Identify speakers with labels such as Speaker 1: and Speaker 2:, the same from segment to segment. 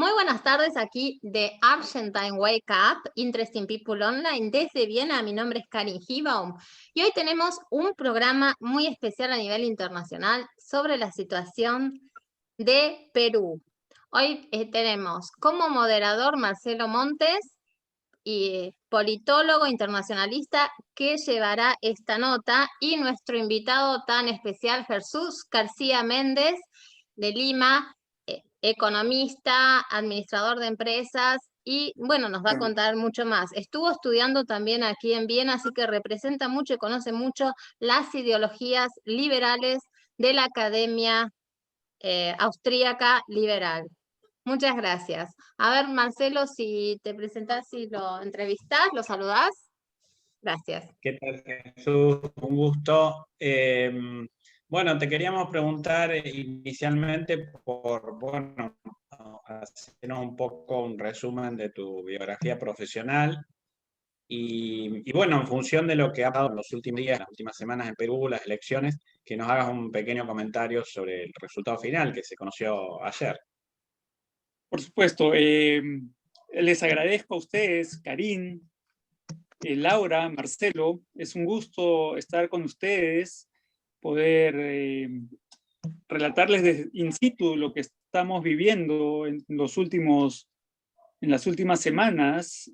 Speaker 1: Muy buenas tardes aquí de Argentine Wake Up, Interesting People Online. Desde Viena, mi nombre es Karin Hibaum y hoy tenemos un programa muy especial a nivel internacional sobre la situación de Perú. Hoy tenemos como moderador Marcelo Montes, y politólogo internacionalista que llevará esta nota, y nuestro invitado tan especial, Jesús García Méndez, de Lima, economista, administrador de empresas, y bueno, nos va a contar mucho más. Estuvo estudiando también aquí en Viena, así que representa mucho y conoce mucho las ideologías liberales de la academia austríaca liberal. Muchas gracias. A ver, Marcelo, si te presentás, si lo entrevistás, lo saludás. Gracias.
Speaker 2: ¿Qué tal, Jesús? Un gusto. Bueno, te queríamos preguntar inicialmente bueno, hacernos un poco un resumen de tu biografía profesional y bueno, en función de lo que ha pasado en los últimos días, las últimas semanas en Perú, las elecciones, que nos hagas un pequeño comentario sobre el resultado final que se conoció ayer.
Speaker 3: Por supuesto, les agradezco a ustedes, Karin, Laura, Marcelo. Es un gusto estar con ustedes, poder relatarles in situ lo que estamos viviendo en las últimas semanas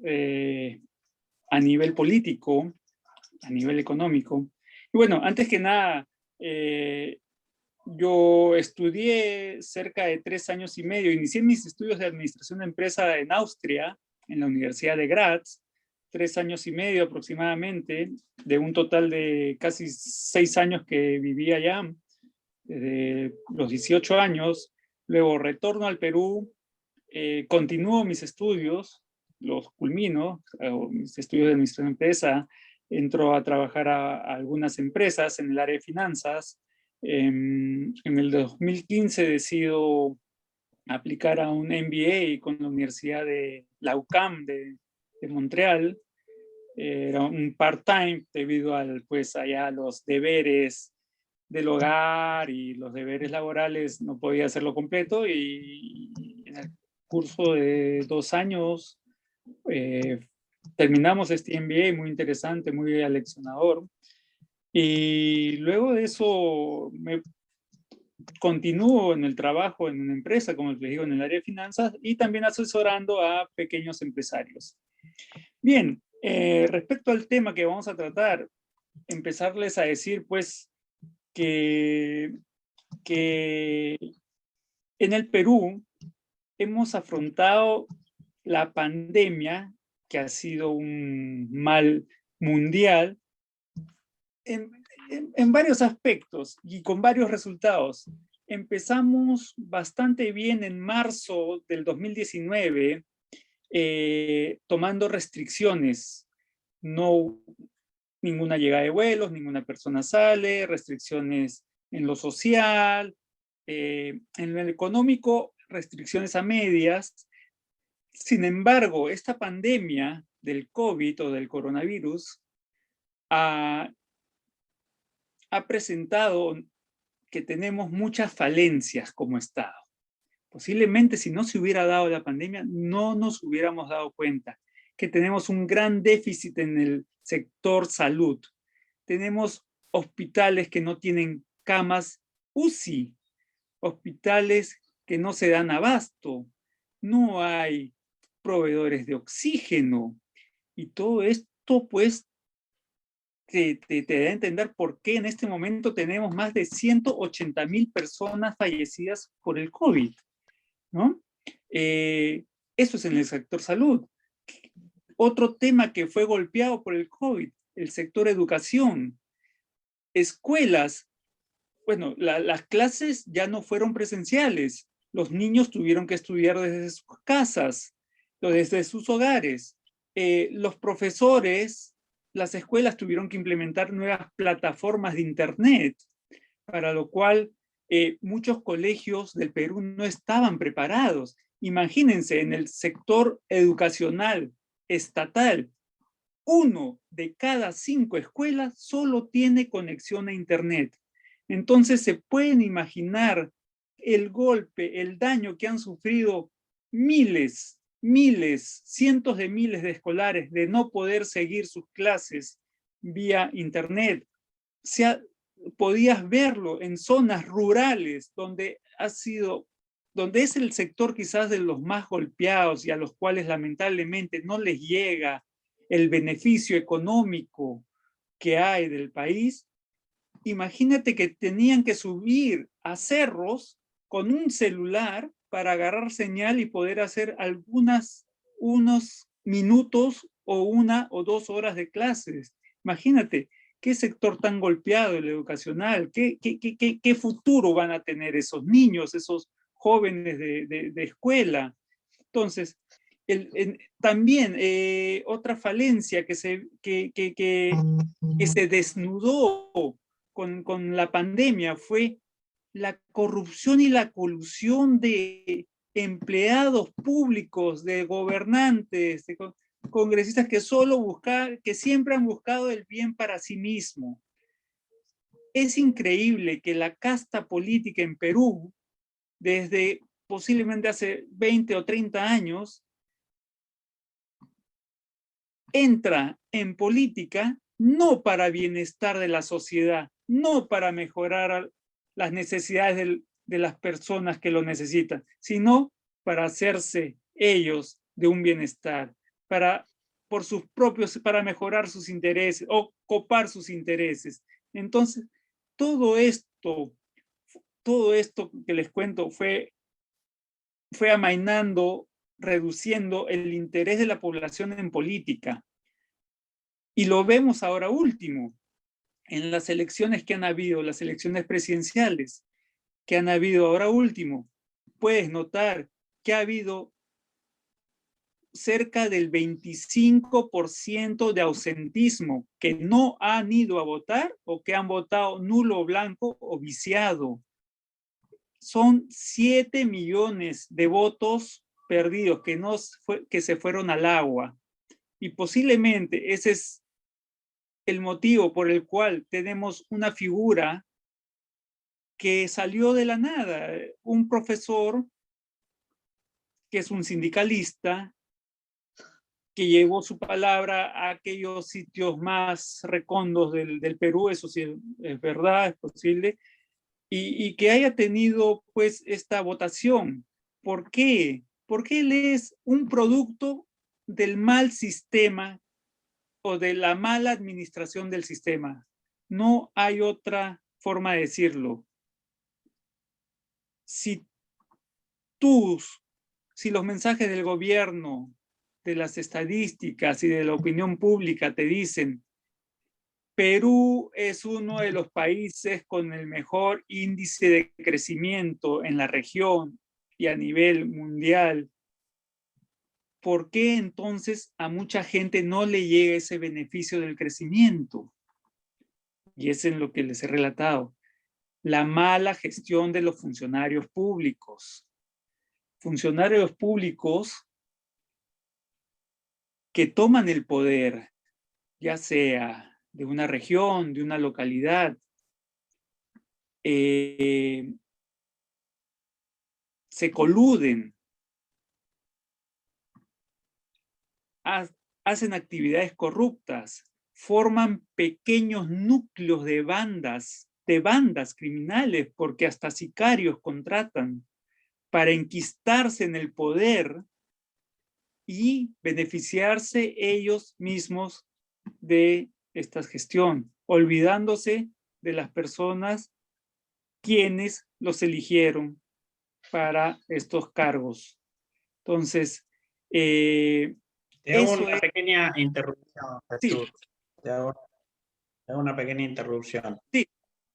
Speaker 3: a nivel político, a nivel económico. Y bueno, antes que nada, yo estudié cerca de 3 años y medio. Inicié mis estudios de administración de empresa en Austria, en la Universidad de Graz, 3 años y medio aproximadamente, de un total de casi 6 años que viví allá, desde los 18 años. Luego retorno al Perú, continúo mis estudios, los culmino, mis estudios de administración de empresa, entro a trabajar a algunas empresas en el área de finanzas. En el 2015 decido aplicar a un MBA con la Universidad de la UQAM de Montreal. Era un part-time debido pues allá los deberes del hogar y los deberes laborales no podía hacerlo completo, y en el curso de 2 años terminamos este MBA muy interesante, muy aleccionador. Y luego de eso me continúo en el trabajo en una empresa, como les digo, en el área de finanzas, y también asesorando a pequeños empresarios. Bien, respecto al tema que vamos a tratar, empezarles a decir pues que en el Perú hemos afrontado la pandemia, que ha sido un mal mundial, en varios aspectos y con varios resultados. Empezamos bastante bien en marzo del 2019, tomando restricciones. No, ninguna llegada de vuelos, ninguna persona sale, restricciones en lo social, en lo económico, restricciones a medias. Sin embargo, esta pandemia del COVID o del coronavirus ha presentado que tenemos muchas falencias como Estado. Posiblemente si no se hubiera dado la pandemia, no nos hubiéramos dado cuenta que tenemos un gran déficit en el sector salud. Tenemos hospitales que no tienen camas UCI, hospitales que no se dan abasto, no hay proveedores de oxígeno, y todo esto pues te da a entender por qué en este momento tenemos más de 180.000 personas fallecidas por el COVID, ¿no? Eso es en el sector salud. Otro tema que fue golpeado por el COVID, el sector educación. Escuelas, bueno, las clases ya no fueron presenciales. Los niños tuvieron que estudiar desde sus casas, desde sus hogares. Los profesores, las escuelas tuvieron que implementar nuevas plataformas de internet, para lo cual muchos colegios del Perú no estaban preparados. Imagínense, en el sector educacional estatal, 1 de cada 5 escuelas solo tiene conexión a internet. Entonces se pueden imaginar el golpe, el daño que han sufrido miles, cientos de miles de escolares de no poder seguir sus clases vía internet. Podías verlo en zonas rurales donde es el sector quizás de los más golpeados y a los cuales lamentablemente no les llega el beneficio económico que hay del país. Imagínate que tenían que subir a cerros con un celular para agarrar señal y poder hacer unos minutos o 1 o 2 horas de clases. Imagínate, qué sector tan golpeado el educacional, qué futuro van a tener esos niños, esos jóvenes de escuela. Entonces, también otra falencia que se desnudó con la pandemia fue la corrupción y la colusión de empleados públicos, de gobernantes, de congresistas que siempre han buscado el bien para sí mismo. Es increíble que la casta política en Perú, desde posiblemente hace 20 o 30 años, entra en política no para bienestar de la sociedad, no para mejorar las necesidades de las personas que lo necesitan, sino para hacerse ellos de un bienestar, para mejorar sus intereses o copar sus intereses. Entonces, todo esto que les cuento fue amainando, reduciendo el interés de la población en política. Y lo vemos ahora último, en las elecciones que han habido, las elecciones presidenciales que han habido ahora último. Puedes notar que ha habido cerca del 25% de ausentismo, que no han ido a votar o que han votado nulo, blanco o viciado. Son 7 millones de votos perdidos que se fueron al agua. Y posiblemente ese es el motivo por el cual tenemos una figura que salió de la nada, un profesor que es un sindicalista, que llevó su palabra a aquellos sitios más recondos del Perú, eso sí es verdad, es posible, y que haya tenido pues esta votación. ¿Por qué? Porque él es un producto del mal sistema o de la mala administración del sistema. No hay otra forma de decirlo. Si los mensajes del gobierno, de las estadísticas y de la opinión pública te dicen Perú es uno de los países con el mejor índice de crecimiento en la región y a nivel mundial, ¿por qué entonces a mucha gente no le llega ese beneficio del crecimiento? Y es en lo que les he relatado. La mala gestión de los funcionarios públicos. Funcionarios públicos que toman el poder, ya sea de una región, de una localidad, se coluden, hacen actividades corruptas, forman pequeños núcleos de bandas criminales, porque hasta sicarios contratan para enquistarse en el poder y beneficiarse ellos mismos de esta gestión, olvidándose de las personas quienes los eligieron para estos cargos. Entonces,
Speaker 2: te hago una pequeña interrupción, Jesús. Sí. Te hago una pequeña interrupción.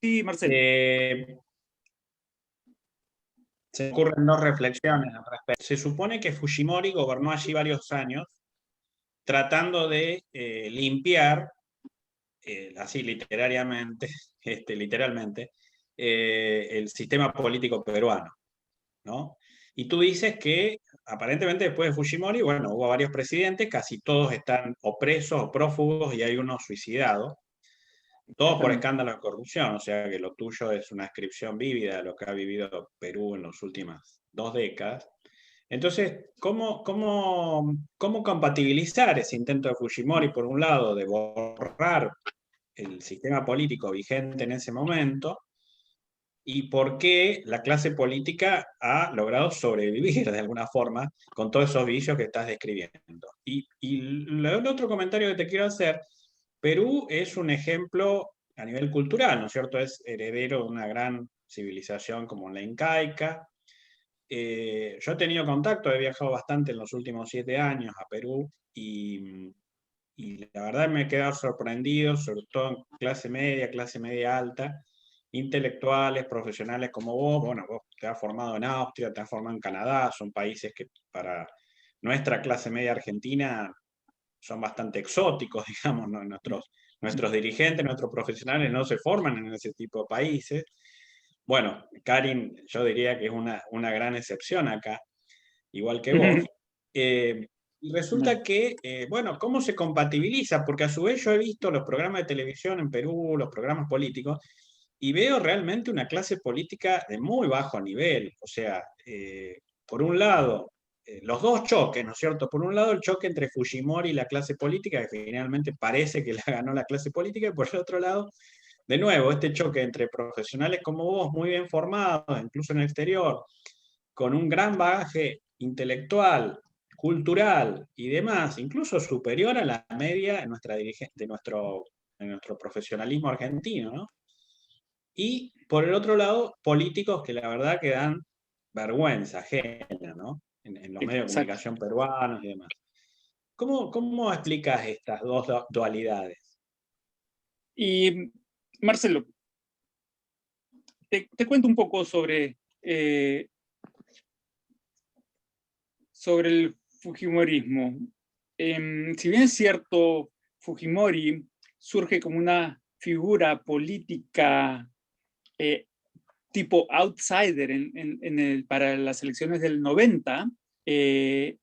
Speaker 3: Sí, Marcelo.
Speaker 2: Se me ocurren 2 reflexiones al respecto. Se supone que Fujimori gobernó allí varios años tratando de limpiar, así literalmente, el sistema político peruano, ¿no? Y tú dices que aparentemente después de Fujimori, bueno, hubo varios presidentes, casi todos están o presos o prófugos y hay uno suicidado, todos por escándalo de corrupción, o sea que lo tuyo es una descripción vívida de lo que ha vivido Perú en las últimas 2 décadas. Entonces, ¿cómo compatibilizar ese intento de Fujimori, por un lado, de borrar el sistema político vigente en ese momento, y por qué la clase política ha logrado sobrevivir de alguna forma con todos esos vicios que estás describiendo? Y el otro comentario que te quiero hacer: Perú es un ejemplo a nivel cultural, ¿no es cierto? Es heredero de una gran civilización como la incaica. Yo he tenido contacto, he viajado bastante en los últimos 7 años a Perú, y la verdad me he quedado sorprendido, sobre todo en clase media alta, intelectuales, profesionales como vos. Bueno, vos te has formado en Austria, te has formado en Canadá, son países que para nuestra clase media argentina son bastante exóticos, digamos, ¿no? Nuestros dirigentes, nuestros profesionales no se forman en ese tipo de países. Bueno, Karin, yo diría que es una gran excepción acá, igual que vos. Y resulta que, bueno, ¿cómo se compatibiliza? Porque a su vez yo he visto los programas de televisión en Perú, los programas políticos, y veo realmente una clase política de muy bajo nivel. O sea, por un lado, los dos choques, ¿no es cierto? Por un lado, el choque entre Fujimori y la clase política, que finalmente parece que la ganó la clase política, y por el otro lado, de nuevo, este choque entre profesionales como vos, muy bien formados, incluso en el exterior, con un gran bagaje intelectual, cultural y demás, incluso superior a la media de nuestro profesionalismo argentino, ¿no? Y por el otro lado, políticos que la verdad que dan vergüenza ajena, ¿no? En los medios de
Speaker 3: Exacto.
Speaker 2: comunicación peruanos y demás. ¿Cómo explicas estas dos dualidades?
Speaker 3: Y Marcelo, te cuento un poco sobre el Fujimorismo. Si bien es cierto, Fujimori surge como una figura política tipo outsider para las elecciones del 90, y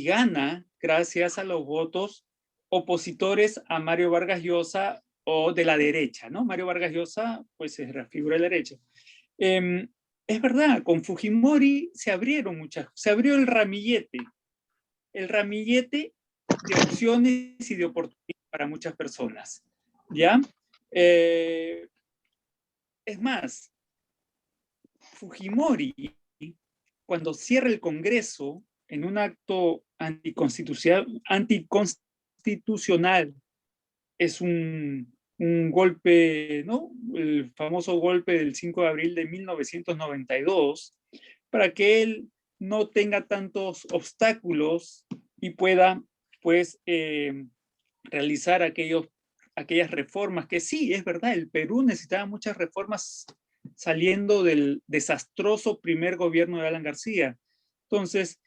Speaker 3: gana gracias a los votos opositores a Mario Vargas Llosa, o de la derecha, ¿no? Mario Vargas Llosa, pues es la figura de la derecha. Es verdad, con Fujimori se abrió el ramillete de opciones y de oportunidades para muchas personas, ¿ya? Es más, Fujimori, cuando cierra el Congreso en un acto anticonstitucional, es un golpe, ¿no? El famoso golpe del 5 de abril de 1992, para que él no tenga tantos obstáculos y pueda, pues, realizar aquellas reformas que sí, es verdad, el Perú necesitaba muchas reformas saliendo del desastroso primer gobierno de Alan García. Entonces,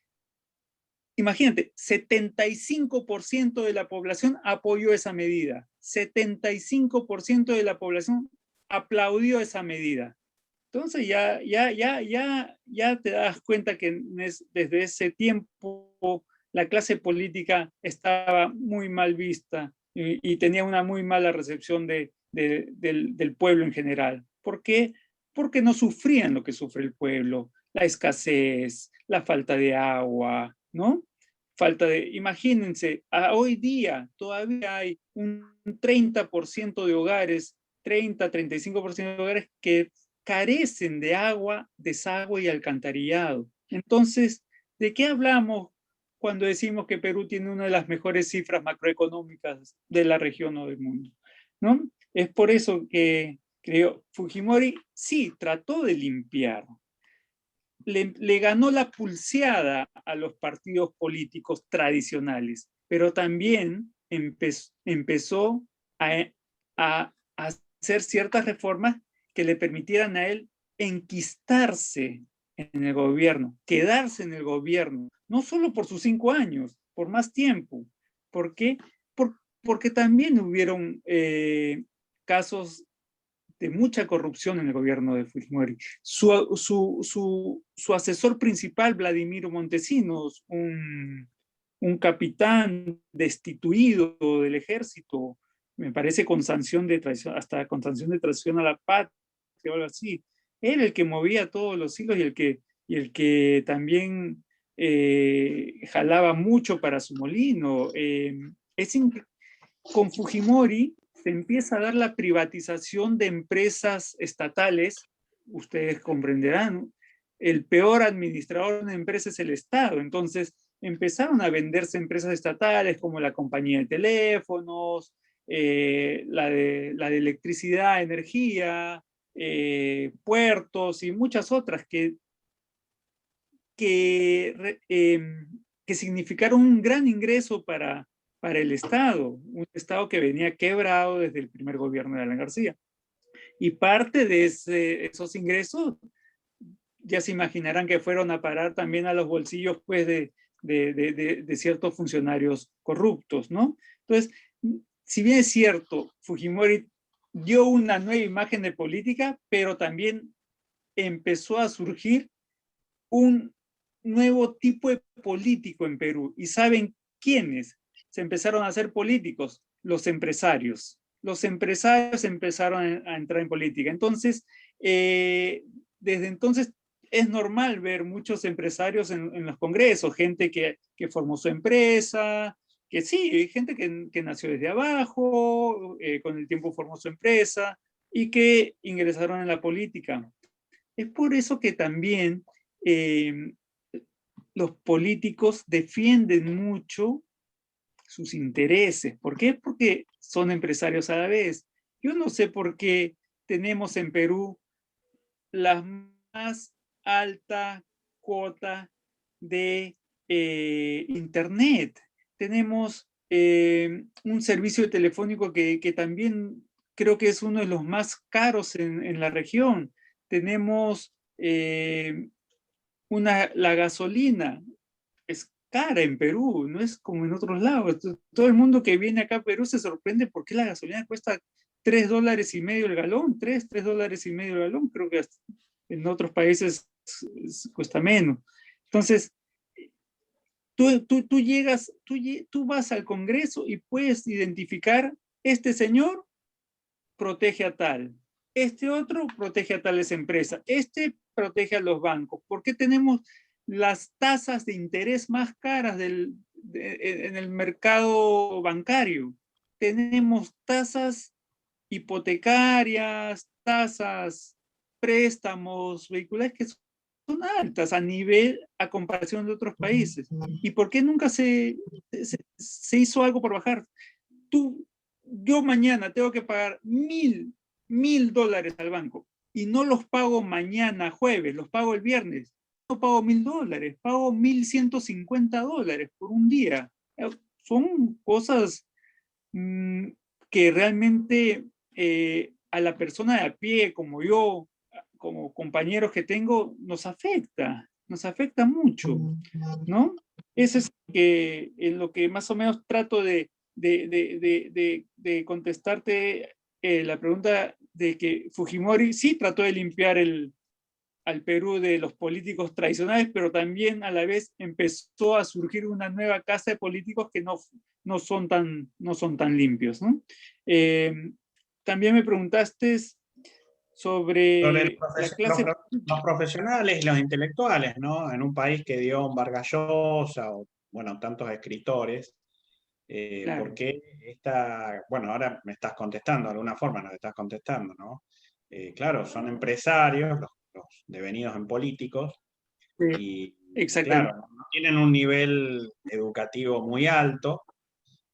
Speaker 3: imagínate, 75% de la población apoyó esa medida, 75% de la población aplaudió esa medida. Entonces ya te das cuenta que desde ese tiempo la clase política estaba muy mal vista y tenía una muy mala recepción del pueblo en general. ¿Por qué? Porque no sufrían lo que sufre el pueblo, la escasez, la falta de agua, ¿no? Imagínense, hoy día todavía hay un 30% de hogares, 35% de hogares que carecen de agua, desagüe y alcantarillado. Entonces, ¿de qué hablamos cuando decimos que Perú tiene una de las mejores cifras macroeconómicas de la región o del mundo? ¿No? Es por eso que creo Fujimori sí trató de limpiar. Le ganó la pulseada a los partidos políticos tradicionales, pero también empezó a hacer ciertas reformas que le permitieran a él enquistarse en el gobierno, quedarse en el gobierno, no solo por sus 5 años, por más tiempo. ¿Por qué? Porque también hubieron casos de mucha corrupción en el gobierno de Fujimori. Su asesor principal, Vladimiro Montesinos, un capitán destituido del ejército, me parece con sanción de traición, hasta con sanción de traición a la patria o algo así. Era el que movía todos los hilos y el que también jalaba mucho para su molino. Con Fujimori se empieza a dar la privatización de empresas estatales. Ustedes comprenderán, el peor administrador de una empresa es el Estado. Entonces empezaron a venderse empresas estatales como la compañía de teléfonos, la de electricidad, energía, puertos y muchas otras que significaron un gran ingreso para el Estado, un Estado que venía quebrado desde el primer gobierno de Alan García. Y parte de esos ingresos, ya se imaginarán que fueron a parar también a los bolsillos pues, de ciertos funcionarios corruptos, ¿no? Entonces, si bien es cierto, Fujimori dio una nueva imagen de política, pero también empezó a surgir un nuevo tipo de político en Perú. ¿Y saben quiénes se empezaron a hacer políticos? Los empresarios. Los empresarios empezaron a entrar en política. Entonces, desde entonces es normal ver muchos empresarios en los congresos, gente que formó su empresa, que sí, gente que nació desde abajo, con el tiempo formó su empresa y que ingresaron en la política. Es por eso que también los políticos defienden mucho sus intereses. ¿Por qué? Porque son empresarios a la vez. Yo no sé por qué tenemos en Perú la más alta cuota de Internet. Tenemos un servicio telefónico que también creo que es uno de los más caros en la región. Tenemos la gasolina es cara en Perú, no es como en otros lados. Todo el mundo que viene acá a Perú se sorprende por qué la gasolina cuesta $3.50 el galón, $3.50 el galón, creo que en otros países cuesta menos. Entonces, tú vas al Congreso y puedes identificar, este señor protege a tal, este otro protege a tales empresas, este protege a los bancos. ¿Por qué tenemos las tasas de interés más caras en el mercado bancario? Tenemos tasas hipotecarias, tasas, préstamos vehiculares que son altas a comparación de otros países. ¿Y por qué nunca se hizo algo por bajar? Yo mañana tengo que pagar $1,000 al banco y no los pago mañana jueves, los pago el viernes. No pago $1,000, pago $1,150 por un día. Son cosas que realmente a la persona de a pie, como yo, como compañeros que tengo, nos afecta mucho, ¿no? Eso es lo que más o menos trato de contestarte la pregunta de que Fujimori sí trató de limpiar al Perú de los políticos tradicionales, pero también a la vez empezó a surgir una nueva casta de políticos que no son tan limpios, ¿no? También me preguntaste sobre la clase...
Speaker 2: los profesionales y los intelectuales, ¿no? En un país que dio un Vargas Llosa, o bueno, tantos escritores,
Speaker 3: Claro.
Speaker 2: ¿por qué bueno, ahora me estás contestando, de alguna forma nos estás contestando, ¿no? Claro, son empresarios, los devenidos en políticos, y
Speaker 3: Exactamente.
Speaker 2: claro, no tienen un nivel educativo muy alto,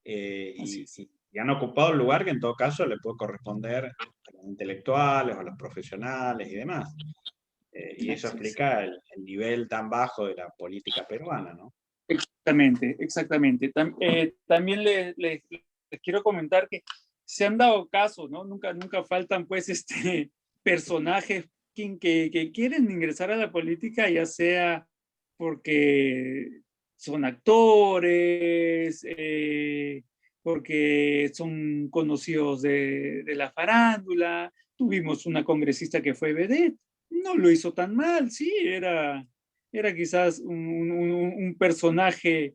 Speaker 2: y han ocupado el lugar que en todo caso le puede corresponder a los intelectuales, a los profesionales y demás. Y eso explica el nivel tan bajo de la política peruana, ¿no?
Speaker 3: Exactamente. También les quiero comentar que se han dado casos, ¿no? Nunca faltan, pues, personajes que quieren ingresar a la política, ya sea porque son actores, porque son conocidos de la farándula. Tuvimos una congresista que fue vedette, no lo hizo tan mal, sí, era quizás un personaje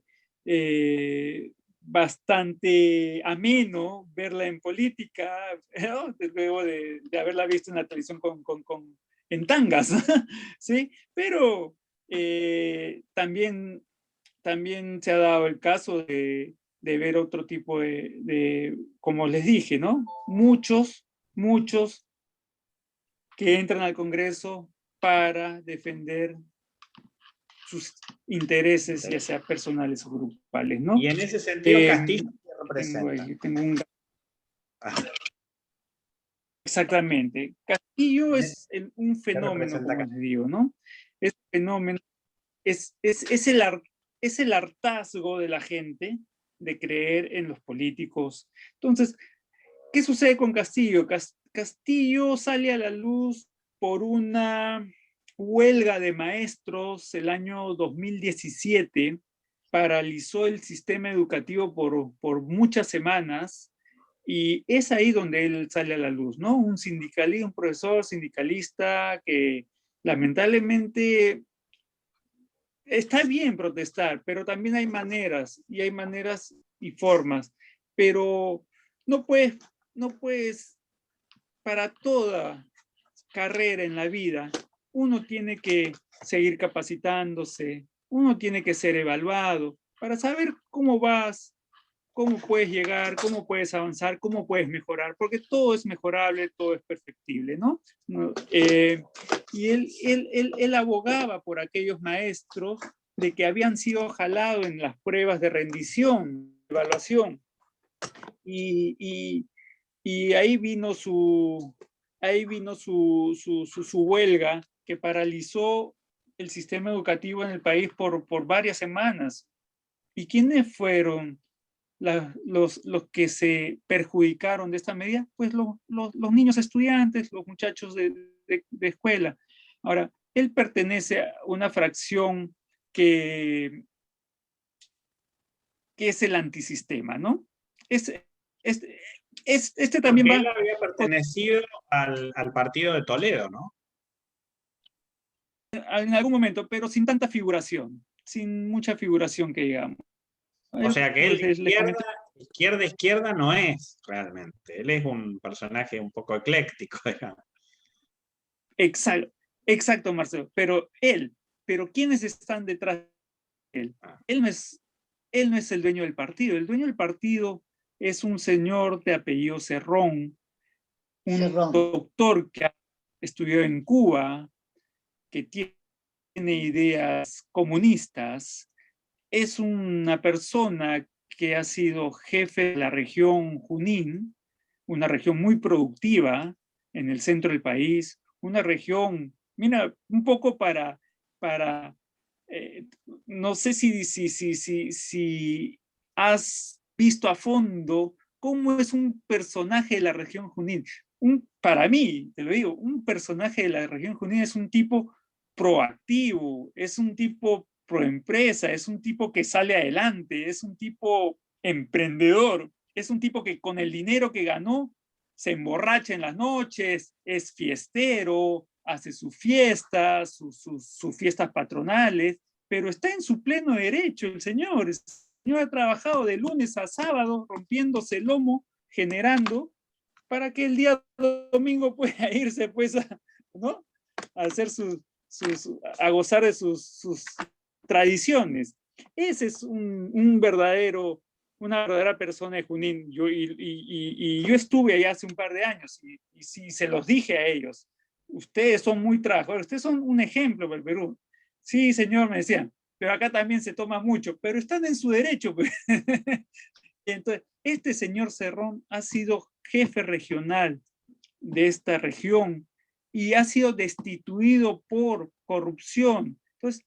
Speaker 3: bastante ameno verla en política, ¿no? Luego de haberla visto en la televisión en tangas, ¿sí? Pero también se ha dado el caso de ver otro tipo como les dije, ¿no? Muchos que entran al Congreso para defender sus intereses, ya sea personales o grupales, ¿no?
Speaker 2: Y en ese sentido, Castillo, ¿qué representa?
Speaker 3: Tengo un... Exactamente. Castillo es un fenómeno, como les digo, ¿no? Es un fenómeno, es el hartazgo de la gente de creer en los políticos. Entonces, ¿qué sucede con Castillo? Castillo sale a la luz por una huelga de maestros el año 2017, paralizó el sistema educativo por muchas semanas, y es ahí donde él sale a la luz, ¿no? Un profesor sindicalista que lamentablemente está bien protestar, pero también hay maneras y formas, pero no puedes, para toda carrera en la vida, uno tiene que seguir capacitándose, uno tiene que ser evaluado para saber cómo vas, cómo puedes llegar, cómo puedes avanzar, cómo puedes mejorar, porque todo es mejorable, todo es perfectible, ¿no? Y él abogaba por aquellos maestros de que habían sido jalados en las pruebas de rendición, evaluación, y ahí vino su huelga que paralizó el sistema educativo en el país por varias semanas. ¿Y quiénes fueron los que se perjudicaron de esta medida? Pues los niños estudiantes, los muchachos de escuela. Ahora, él pertenece a una fracción que es el antisistema, ¿no? Este también
Speaker 2: Porque él había pertenecido al partido de Toledo, ¿no?
Speaker 3: En algún momento, pero sin tanta figuración, sin mucha figuración que digamos.
Speaker 2: O sea que él izquierda no es realmente. Él es un personaje un poco ecléctico, digamos.
Speaker 3: Exacto, Marcelo. Pero ¿quiénes están detrás de él? Él no es el dueño del partido. El dueño del partido es un señor de apellido Cerrón, un doctor que estudió en Cuba, que tiene ideas comunistas, es una persona que ha sido jefe de la región Junín, una región muy productiva en el centro del país, una región, mira, un poco para no sé si has visto a fondo cómo es un personaje de la región Junín. Para mí, te lo digo, un personaje de la región Junín es un tipo proactivo, es un tipo proempresa, es un tipo que sale adelante, es un tipo emprendedor, es un tipo que con el dinero que ganó se emborracha en las noches, es fiestero, hace sus fiestas, sus fiestas patronales, pero está en su pleno derecho el señor. El señor ha trabajado de lunes a sábado rompiéndose el lomo, generando, para que el día domingo pueda irse pues ¿no? A hacer a gozar de sus tradiciones. Ese es una verdadera persona de Junín. Yo estuve allá hace un par de años y sí se los dije a ellos. Ustedes son muy trabajadores, ustedes son un ejemplo para el Perú. Sí, señor, me decían, pero acá también se toma mucho, pero están en su derecho. Pues. Entonces, este señor Cerrón ha sido jefe regional de esta región y ha sido destituido por corrupción. Entonces,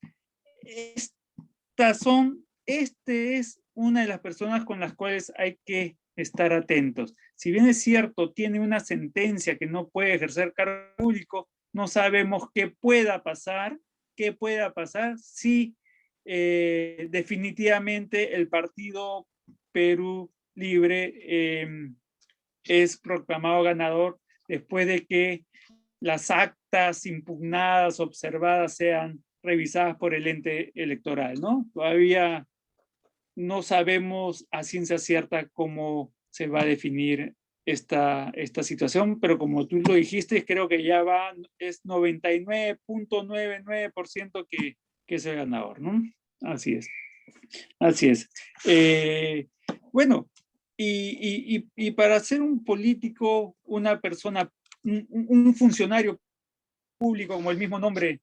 Speaker 3: este es una de las personas con las cuales hay que estar atentos. Si bien es cierto, tiene una sentencia que no puede ejercer cargo público, no sabemos qué pueda pasar si definitivamente el partido Perú Libre es proclamado ganador después de que las actas impugnadas, observadas, sean revisadas por el ente electoral, ¿no? Todavía no sabemos a ciencia cierta cómo se va a definir esta situación, pero como tú lo dijiste, creo que ya es 99.99% que que es el ganador, ¿no? Así es. Así es. Bueno, y para ser un político, una persona, un funcionario público, como el mismo nombre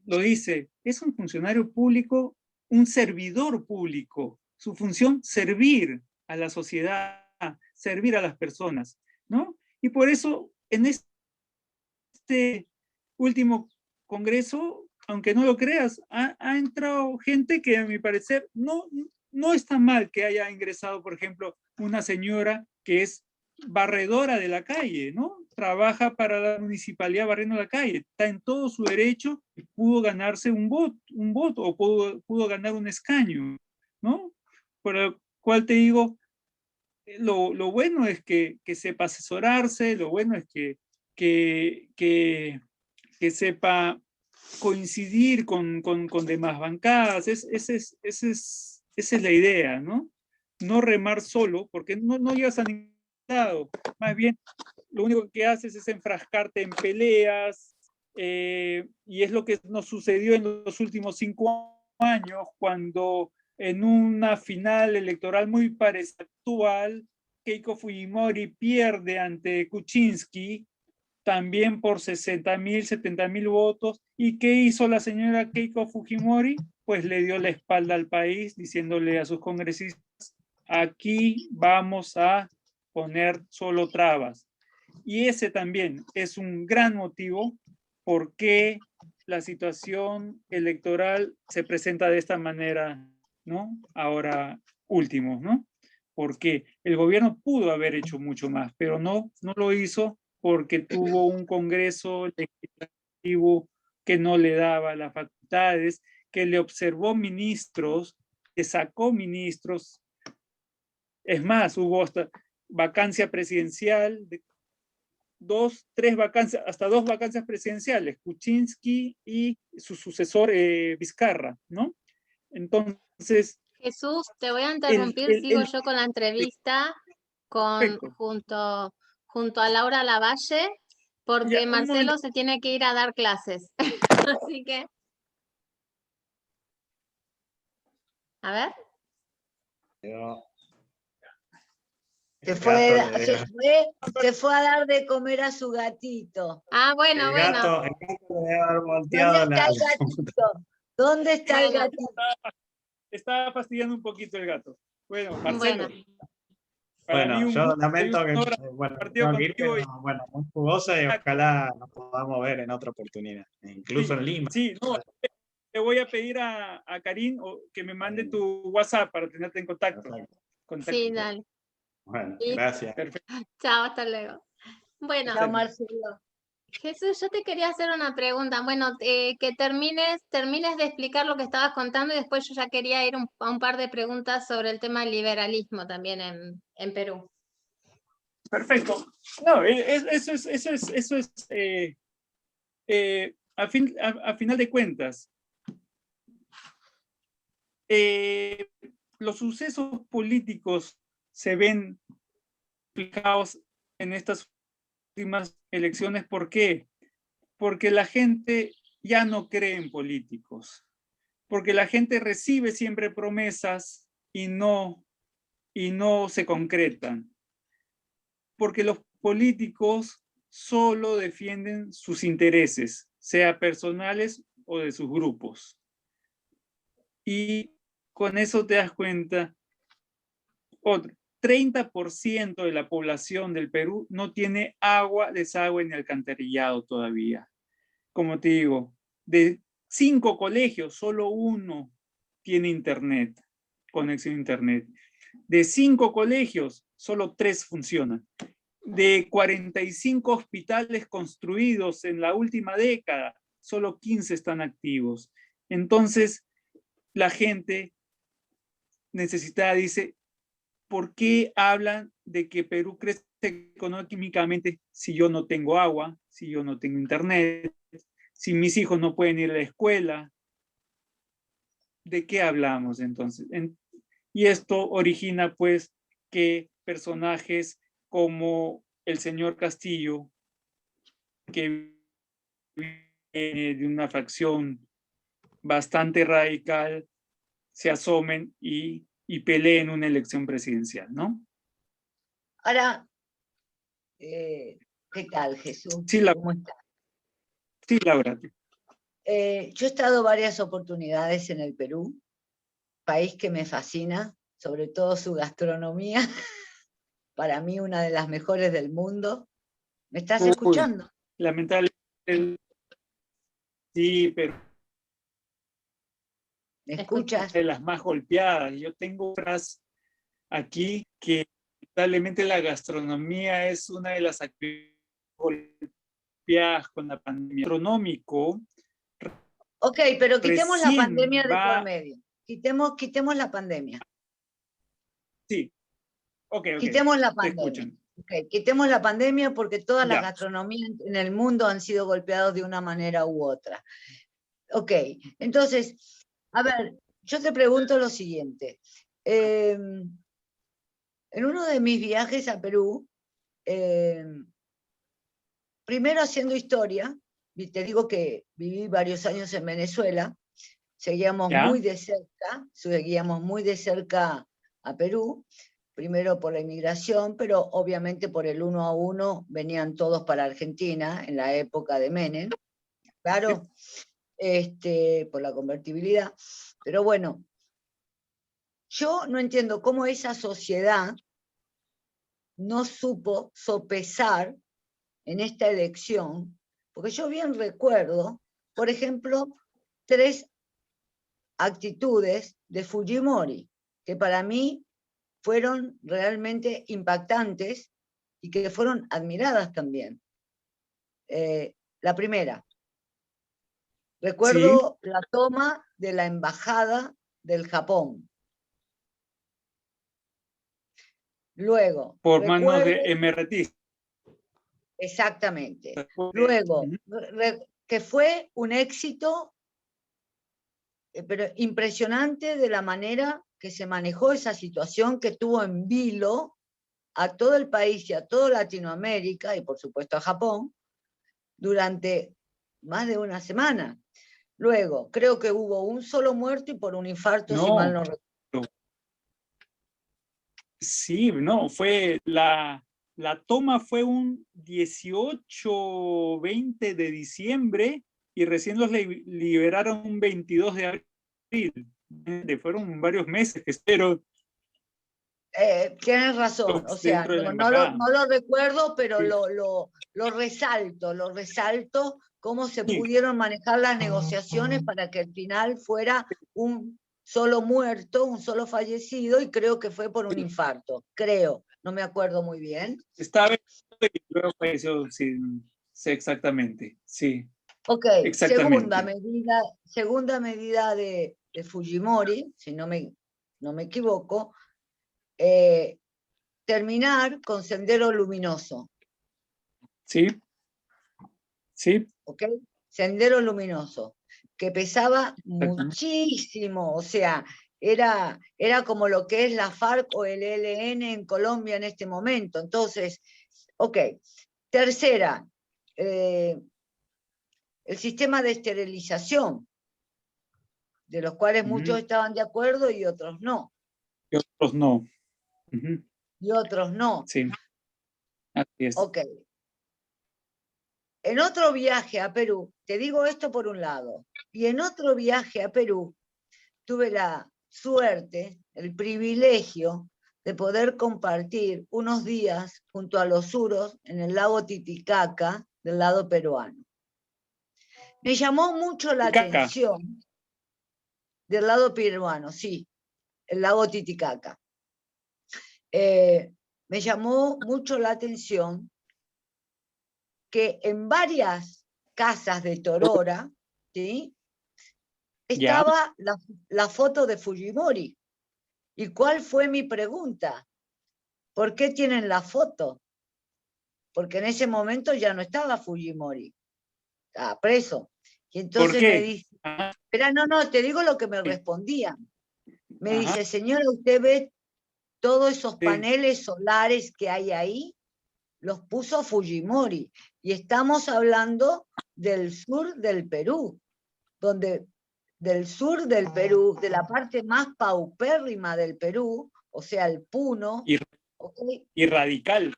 Speaker 3: lo dice, es un funcionario público, un servidor público. Su función, servir a la sociedad, servir a las personas, ¿no? Y por eso, en este último congreso, aunque no lo creas, ha entrado gente que a mi parecer no está mal que haya ingresado, por ejemplo, una señora que es barredora de la calle, ¿no? Trabaja para la municipalidad barriendo la calle, está en todo su derecho y pudo ganarse un voto o pudo ganar un escaño, ¿no? Por el cual te digo, lo bueno es que sepa asesorarse, lo bueno es que sepa coincidir con demás bancadas. Esa es la idea, ¿no? No remar solo, porque no llegas a ningún lado. Más bien, lo único que haces es enfrascarte en peleas, y es lo que nos sucedió en los últimos 5 años, cuando en una final electoral muy parecida actual, Keiko Fujimori pierde ante Kuczynski, también por 60.000, 70.000 votos. ¿Y qué hizo la señora Keiko Fujimori? Pues le dio la espalda al país, diciéndole a sus congresistas, aquí vamos a poner solo trabas. Y ese también es un gran motivo por qué la situación electoral se presenta de esta manera, ¿no? Ahora último, ¿no? Porque el gobierno pudo haber hecho mucho más, pero no lo hizo porque tuvo un Congreso legislativo que no le daba las facultades, que le observó ministros, que sacó ministros. Es más, hubo hasta vacancia presidencial, tres vacancias, hasta 2 vacancias presidenciales, Kuczynski y su sucesor Vizcarra, ¿no? Entonces,
Speaker 1: Jesús, te voy a interrumpir, sigo yo con la entrevista junto a Laura Lavalle, porque
Speaker 3: ya,
Speaker 1: Marcelo se tiene que ir a dar clases. Así que, a ver.
Speaker 4: Se fue a dar de comer a su gatito.
Speaker 1: Ah, bueno,
Speaker 2: El gato le debe haber volteado
Speaker 4: ¿Dónde está el gatito? ¿Dónde está el gatito?
Speaker 3: Estaba fastidiando un poquito el gato. Bueno, Marcelo.
Speaker 2: Bueno, yo lamento que tengo que ir, pero
Speaker 3: y...
Speaker 2: bueno, muy jugosa y ojalá nos podamos ver en otra oportunidad, incluso en Lima.
Speaker 3: Sí, no, te voy a pedir a Karin que me mande tu WhatsApp para tenerte en contacto.
Speaker 1: Sí, dale.
Speaker 2: Bueno, gracias.
Speaker 3: Perfecto.
Speaker 1: Chao, hasta luego. Bueno,
Speaker 4: Chao, Marcelo.
Speaker 1: Jesús, yo te quería hacer una pregunta. Bueno, que termines de explicar lo que estabas contando y después yo ya quería ir a un par de preguntas sobre el tema del liberalismo también en Perú.
Speaker 3: Perfecto. No, eso es a final de cuentas, los sucesos políticos se ven aplicados en estas últimas elecciones. ¿Por qué? Porque la gente ya no cree en políticos, porque la gente recibe siempre promesas y no se concretan, porque los políticos solo defienden sus intereses, sea personales o de sus grupos. Y con eso te das cuenta, 30% de la población del Perú no tiene agua, desagüe ni alcantarillado todavía. Como te digo, de 5 colegios, solo 1 tiene internet, conexión a internet. De 5 colegios, solo 3 funcionan. De 45 hospitales construidos en la última década, solo 15 están activos. Entonces, la gente necesitada dice, ¿por qué hablan de que Perú crece económicamente si yo no tengo agua, si yo no tengo internet, si mis hijos no pueden ir a la escuela? ¿De qué hablamos entonces? Y esto origina pues que personajes como el señor Castillo, que viene de una fracción bastante radical se asomen y peleen una elección presidencial, ¿no?
Speaker 4: Ahora, ¿qué tal, Jesús?
Speaker 3: Sí,
Speaker 4: ¿Cómo estás?
Speaker 3: Sí, Laura.
Speaker 4: Yo he estado varias oportunidades en el Perú, país que me fascina, sobre todo su gastronomía, para mí una de las mejores del mundo. ¿Me estás escuchando?
Speaker 3: Lamentablemente, sí, pero
Speaker 4: ¿Me escuchas?
Speaker 3: de las más golpeadas. Yo tengo otras aquí que lamentablemente la gastronomía es una de las actividades golpeadas con la pandemia. Gastronómico.
Speaker 4: Ok, pero quitemos la pandemia de por
Speaker 3: va...
Speaker 4: medio. Quitemos la pandemia.
Speaker 3: Sí, ok.
Speaker 4: Quitemos la
Speaker 3: Te
Speaker 4: pandemia.
Speaker 3: escuchan.
Speaker 4: Okay, quitemos la pandemia porque todas las
Speaker 3: Ya.
Speaker 4: gastronomías en el mundo han sido golpeadas de una manera u otra. Ok, entonces, a ver, yo te pregunto lo siguiente. En uno de mis viajes a Perú, primero haciendo historia, y te digo que viví varios años en Venezuela, seguíamos
Speaker 3: ¿Ya?
Speaker 4: muy de cerca a Perú, primero por la inmigración, pero obviamente por el 1 a 1 venían todos para Argentina en la época de Menem, claro, por la convertibilidad. Pero bueno, yo no entiendo cómo esa sociedad no supo sopesar en esta elección, porque yo bien recuerdo, por ejemplo, 3 actitudes de Fujimori, que para mí fueron realmente impactantes y que fueron admiradas también. La primera, recuerdo la toma de la embajada del Japón. Luego,
Speaker 3: por manos de emiratistas.
Speaker 4: Exactamente. Luego, que fue un éxito, pero impresionante de la manera que se manejó esa situación, que tuvo en vilo a todo el país y a toda Latinoamérica, y por supuesto a Japón, durante más de una semana. Luego, creo que hubo un solo muerto y por un infarto, si mal no recuerdo.
Speaker 3: Sí, no, fue la toma fue un 18-20 de diciembre y recién los liberaron un 22 de abril. Fueron varios meses que espero.
Speaker 4: Tienes razón, o sea, no lo recuerdo, pero sí. lo resalto, cómo se pudieron manejar las negociaciones para que al final fuera un solo muerto, un solo fallecido, y creo que fue por un infarto, creo, no me acuerdo muy bien.
Speaker 3: Estaba y luego falleció, sí, exactamente, sí.
Speaker 4: Ok,
Speaker 3: exactamente.
Speaker 4: segunda medida de Fujimori, si no me equivoco, terminar con Sendero Luminoso.
Speaker 3: Sí.
Speaker 4: ¿Ok? Sendero Luminoso, que pesaba muchísimo, o sea, era como lo que es la FARC o el ELN en Colombia en este momento. Entonces, ok. Tercera, el sistema de esterilización, de los cuales muchos estaban de acuerdo y otros no.
Speaker 3: Y otros no.
Speaker 4: Y otros no.
Speaker 3: Sí, así es.
Speaker 4: Ok. En otro viaje a Perú, te digo esto por un lado, y en otro viaje a Perú tuve la suerte, el privilegio de poder compartir unos días junto a los suros en el lago Titicaca del lado peruano. Me llamó mucho la atención del lado peruano, sí, el lago Titicaca. Me llamó mucho la atención que en varias casas de Torora, ¿sí?, estaba la foto de Fujimori. ¿Y cuál fue mi pregunta? ¿Por qué tienen la foto? Porque en ese momento ya no estaba Fujimori, estaba preso. Y entonces me dice, espera, no, te digo lo que me respondían. Me dice, señora, ¿usted ve todos esos paneles solares que hay ahí? Los puso Fujimori. Y estamos hablando del sur del Perú, donde del sur del Perú, de la parte más paupérrima del Perú, o sea, el Puno, ¿okay?
Speaker 3: Y radical.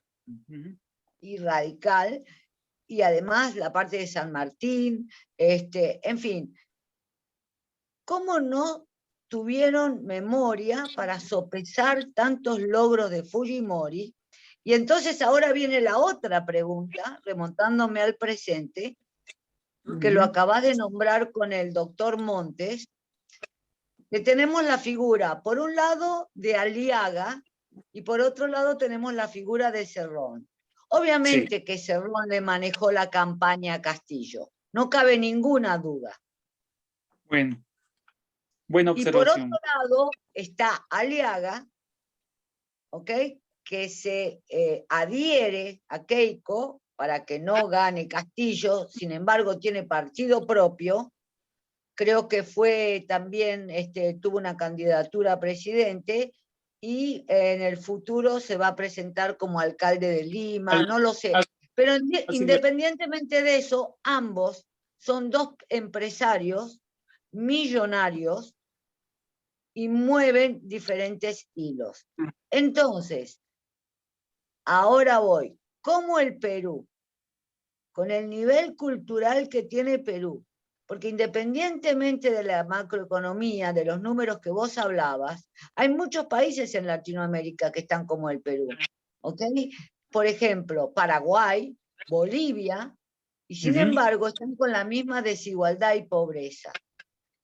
Speaker 4: Y radical, y además la parte de San Martín, en fin, ¿cómo no tuvieron memoria para sopesar tantos logros de Fujimori? Y entonces ahora viene la otra pregunta, remontándome al presente, que lo acabas de nombrar con el doctor Montes, que tenemos la figura, por un lado, de Aliaga, y por otro lado tenemos la figura de Cerrón. Obviamente que Cerrón le manejó la campaña a Castillo, no cabe ninguna duda.
Speaker 3: Bueno, buena
Speaker 4: Y por
Speaker 3: observación.
Speaker 4: otro lado está Aliaga, ¿ok? Que se adhiere a Keiko para que no gane Castillo, sin embargo tiene partido propio, creo que fue también, tuvo una candidatura a presidente, y en el futuro se va a presentar como alcalde de Lima, no lo sé. Pero independientemente de eso, ambos son dos empresarios millonarios y mueven diferentes hilos. Entonces, ahora voy. ¿Cómo el Perú, con el nivel cultural que tiene Perú, porque independientemente de la macroeconomía, de los números que vos hablabas, hay muchos países en Latinoamérica que están como el Perú, ¿ok? Por ejemplo, Paraguay, Bolivia, y sin embargo están con la misma desigualdad y pobreza.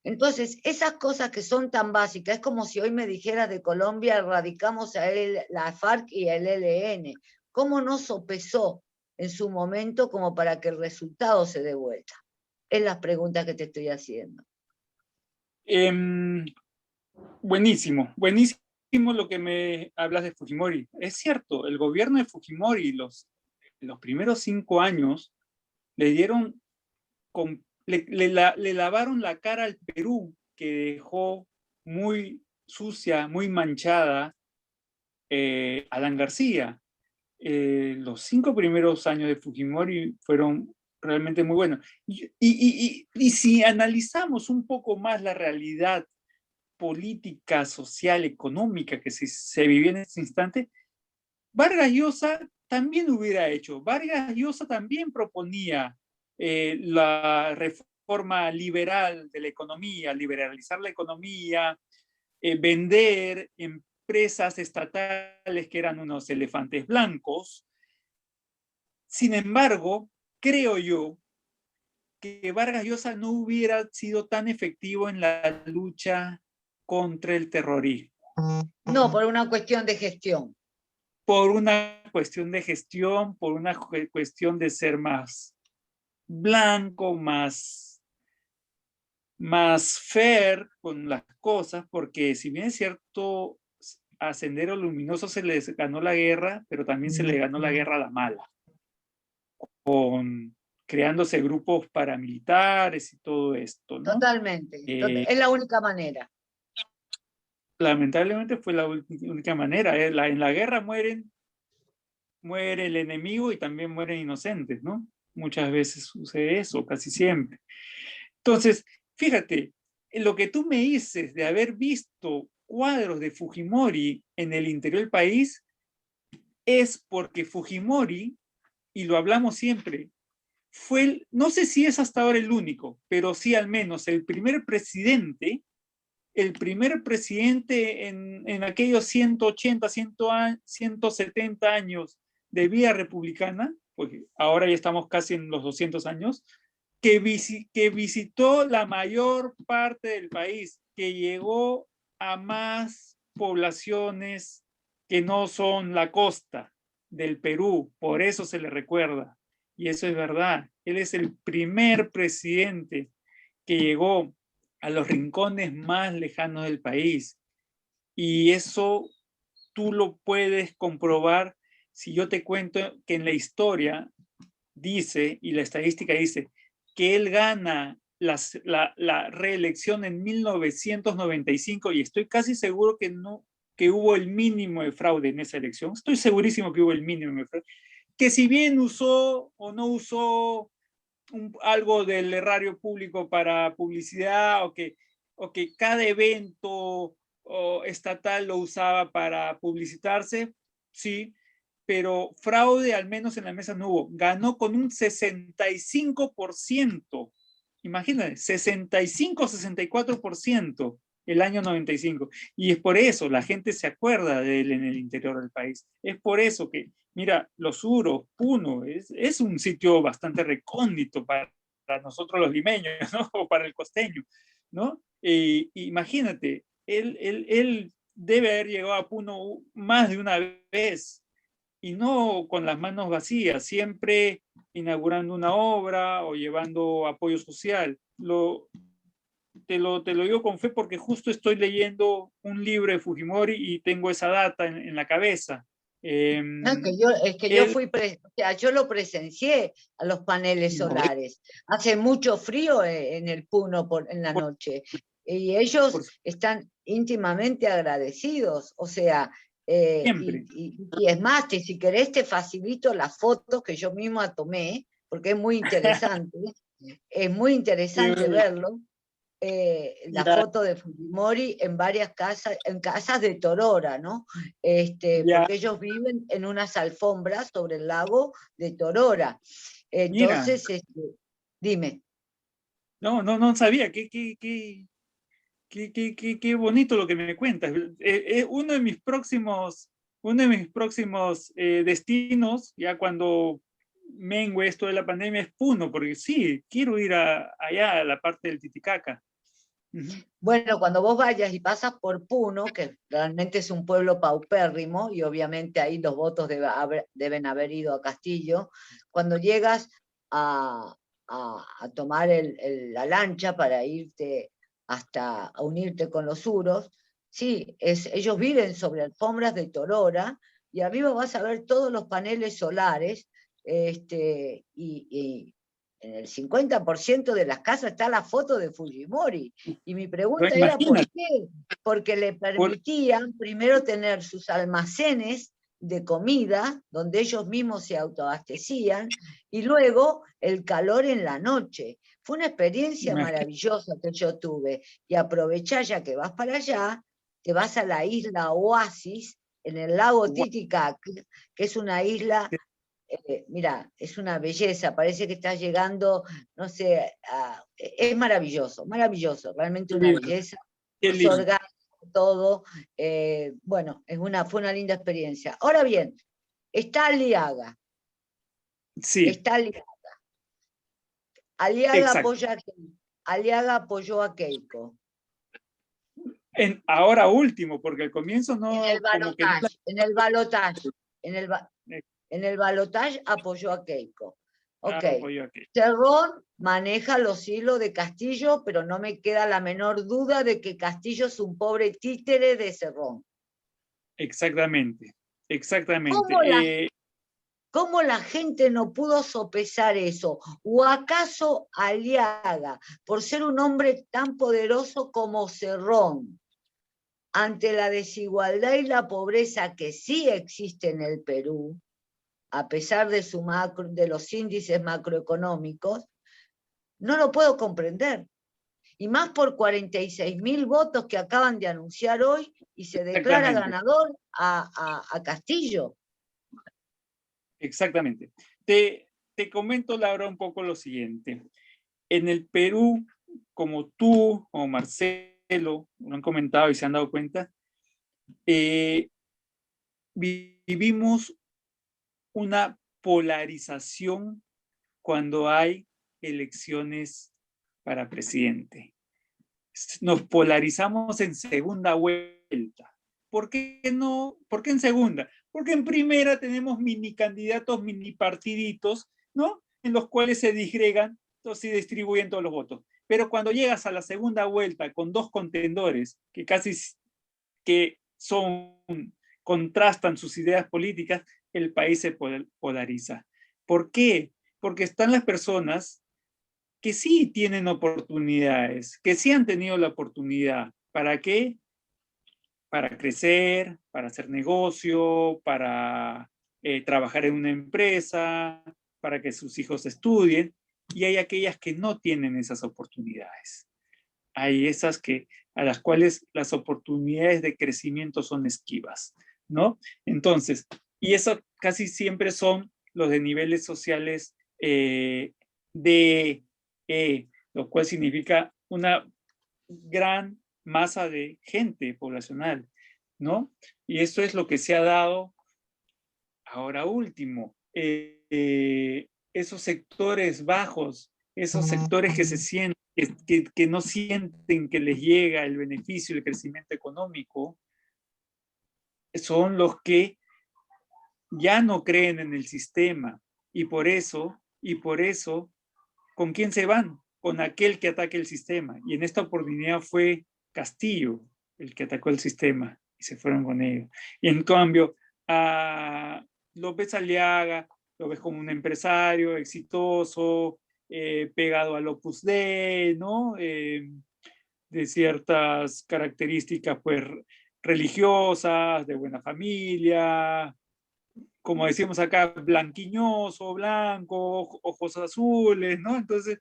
Speaker 4: Entonces, esas cosas que son tan básicas, es como si hoy me dijeras de Colombia, erradicamos a la FARC y el ELN. ¿Cómo no sopesó en su momento como para que el resultado se dé vuelta? Es la pregunta que te estoy haciendo.
Speaker 3: Buenísimo, buenísimo lo que me hablas de Fujimori. Es cierto, el gobierno de Fujimori, los primeros 5 años, le dieron, le lavaron la cara al Perú, que dejó muy sucia, muy manchada Alan García. Los 5 primeros años de Fujimori fueron realmente muy buenos. Y si analizamos un poco más la realidad política, social, económica que se vivía en ese instante, Vargas Llosa también hubiera hecho. Vargas Llosa también proponía la reforma liberal de la economía, liberalizar la economía, vender empresas estatales que eran unos elefantes blancos. Sin embargo, creo yo que Vargas Llosa no hubiera sido tan efectivo en la lucha contra el terrorismo.
Speaker 4: No, por una cuestión de gestión.
Speaker 3: Por una cuestión de gestión, por una cuestión de ser más blanco, más fair con las cosas, porque si bien es cierto, a Sendero Luminoso se les ganó la guerra, pero también se le ganó la guerra a la mala, creándose grupos paramilitares y todo esto, ¿no?
Speaker 4: Totalmente. Es la única manera.
Speaker 3: Lamentablemente fue la única manera. En la guerra muere el enemigo y también mueren inocentes, ¿no? Muchas veces sucede eso, casi siempre. Entonces, fíjate, lo que tú me dices de haber visto cuadros de Fujimori en el interior del país es porque Fujimori, y lo hablamos siempre, fue, no sé si es hasta ahora el único, pero sí al menos el primer presidente en aquellos 180, 170 años de vida republicana, porque ahora ya estamos casi en los 200 años, que visitó la mayor parte del país, que llegó a más poblaciones que no son la costa del Perú, por eso se le recuerda. Y eso es verdad. Él es el primer presidente que llegó a los rincones más lejanos del país. Y eso tú lo puedes comprobar si yo te cuento que en la historia dice, y la estadística dice, que él gana la reelección en 1995 y estoy casi seguro que hubo el mínimo de fraude en esa elección. Estoy segurísimo que hubo el mínimo de fraude. Que si bien usó o no usó algo del erario público para publicidad, o que o que cada evento estatal lo usaba para publicitarse, sí, pero fraude al menos en la mesa no hubo. Ganó con un 65%. Imagínate, 65-64% el año 95. Y es por eso la gente se acuerda de él en el interior del país. Es por eso que, mira, Los Suros, Puno, es un sitio bastante recóndito para nosotros los limeños, ¿no? O para el costeño, ¿no? Imagínate, él debe haber llegado a Puno más de una vez y no con las manos vacías, siempre inaugurando una obra o llevando apoyo social. Te lo digo con fe porque justo estoy leyendo un libro de Fujimori y tengo esa data en la cabeza.
Speaker 4: No, es que yo
Speaker 3: Él,
Speaker 4: o sea, yo lo presencié a los paneles solares. Hace mucho frío en el Puno en la noche. Y ellos están íntimamente agradecidos. O sea,
Speaker 3: siempre.
Speaker 4: y es más, si querés te facilito las fotos que yo misma tomé, porque es muy interesante. Es muy interesante verlo. La foto de Fujimori en varias casas, en casas de Torora, ¿no? Porque ellos viven en unas alfombras sobre el lago de Torora. Entonces, dime.
Speaker 3: No sabía. Qué bonito lo que me cuentas. Uno de mis próximos destinos, ya cuando mengue esto de la pandemia, es Puno, porque sí, quiero ir allá a la parte del Titicaca.
Speaker 4: Bueno, cuando vos vayas y pasas por Puno, que realmente es un pueblo paupérrimo, y obviamente ahí los votos deben haber ido a Castillo, cuando llegas a tomar la lancha para irte a unirte con los suros, sí, ellos viven sobre alfombras de Torora, y arriba vas a ver todos los paneles solares, y en el 50% de las casas está la foto de Fujimori. Y mi pregunta era, ¿por qué? Porque le permitían primero tener sus almacenes de comida, donde ellos mismos se autoabastecían, y luego el calor en la noche. Fue una experiencia maravillosa que yo tuve. Y aprovechá, ya que vas para allá, te vas a la isla Oasis, en el lago Titicaca, que es una isla... mira, es una belleza, parece que estás llegando, no sé, es maravilloso, maravilloso, realmente una belleza, los orgasmos, todo, bueno, fue una linda experiencia. Ahora bien, está Aliaga, está Aliaga apoyó a Keiko.
Speaker 3: Ahora último, porque al comienzo no...
Speaker 4: En el balotaje apoyó a Keiko. Ok. Cerrón maneja los hilos de Castillo, pero no me queda la menor duda de que Castillo es un pobre títere de Cerrón.
Speaker 3: Exactamente.
Speaker 4: ¿Cómo la gente no pudo sopesar eso? ¿O acaso Aliaga, por ser un hombre tan poderoso como Cerrón, ante la desigualdad y la pobreza que sí existe en el Perú, a pesar de los índices macroeconómicos, no lo puedo comprender? Y más por 46.000 votos que acaban de anunciar hoy y se declara ganador a Castillo.
Speaker 3: Exactamente. Te comento, Laura, un poco lo siguiente. En el Perú, como tú o Marcelo lo han comentado y se han dado cuenta, vivimos una polarización cuando hay elecciones para presidente. Nos polarizamos en segunda vuelta. ¿Por qué no? ¿Por qué en segunda? Porque en primera tenemos mini candidatos, mini partiditos, ¿no? En los cuales se disgregan, entonces se distribuyen todos los votos. Pero cuando llegas a la segunda vuelta con dos contendores que contrastan sus ideas políticas, el país se polariza. ¿Por qué? Porque están las personas que sí tienen oportunidades, que sí han tenido la oportunidad. ¿Para qué? Para crecer, para hacer negocio, para trabajar en una empresa, para que sus hijos estudien, y hay aquellas que no tienen esas oportunidades. hay esas a las cuales las oportunidades de crecimiento son esquivas, ¿no? Entonces, y eso casi siempre son los de niveles sociales lo cual significa una gran masa de gente poblacional, ¿no? Y eso es lo que se ha dado ahora último. Esos sectores bajos, esos sectores que se sienten, que no sienten que les llega el beneficio, el crecimiento económico, son los que ya no creen en el sistema. Y por eso, ¿con quién se van? Con aquel que ataque el sistema. Y en esta oportunidad fue Castillo el que atacó el sistema y se fueron con ellos. Y en cambio, a López Aliaga lo ves como un empresario exitoso, pegado al Opus Dei, ¿no? De ciertas características pues, religiosas, de buena familia, como decimos acá, blanquiñoso, blanco, ojos azules, ¿no? Entonces,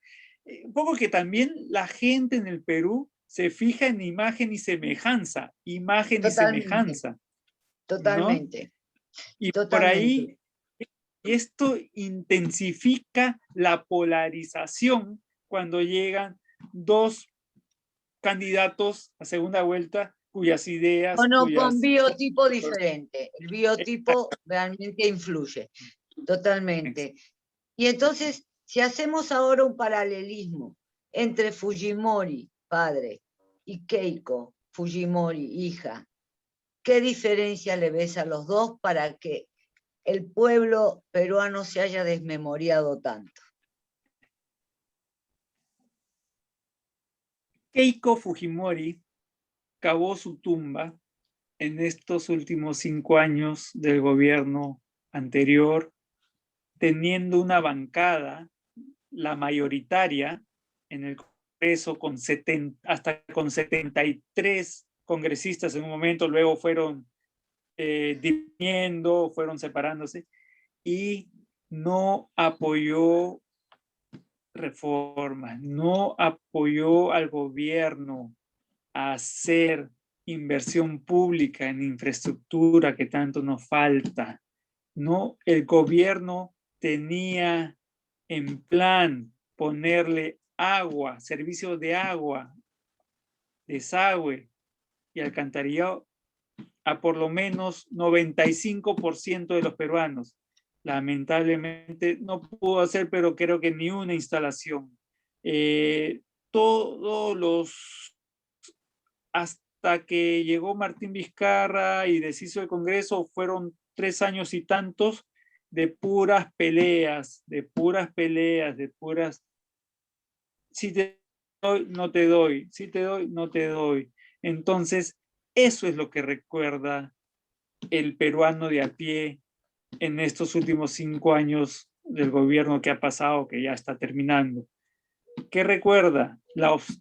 Speaker 3: un poco que también la gente en el Perú se fija en imagen y semejanza, imagen
Speaker 4: Totalmente,
Speaker 3: y semejanza.
Speaker 4: totalmente.
Speaker 3: ¿No? Y
Speaker 4: totalmente.
Speaker 3: por ahí, esto intensifica la polarización cuando llegan dos candidatos a segunda vuelta cuyas ideas...
Speaker 4: Con biotipo diferente. El biotipo realmente influye, totalmente. Y entonces, si hacemos ahora un paralelismo entre Fujimori, padre, y Keiko Fujimori, hija, ¿qué diferencia le ves a los dos para que el pueblo peruano se haya desmemoriado tanto?
Speaker 3: Keiko Fujimori cavó su tumba en estos últimos 5 años del gobierno anterior, teniendo una bancada, la mayoritaria, en el Congreso, hasta con 73 congresistas en un momento, luego fueron dimitiendo, fueron separándose, y no apoyó reformas, no apoyó al gobierno a hacer inversión pública en infraestructura que tanto nos falta. No, el gobierno tenía en plan ponerle agua, servicio de agua, desagüe y alcantarillado a por lo menos 95% de los peruanos. Lamentablemente no pudo hacer, pero creo que ni una instalación. Todos los... Hasta que llegó Martín Vizcarra y deshizo el Congreso, fueron 3 años y tantos de puras peleas, si te doy, no te doy, si te doy, no te doy. Entonces, eso es lo que recuerda el peruano de a pie en estos últimos 5 años del gobierno que ha pasado, que ya está terminando. ¿Qué recuerda?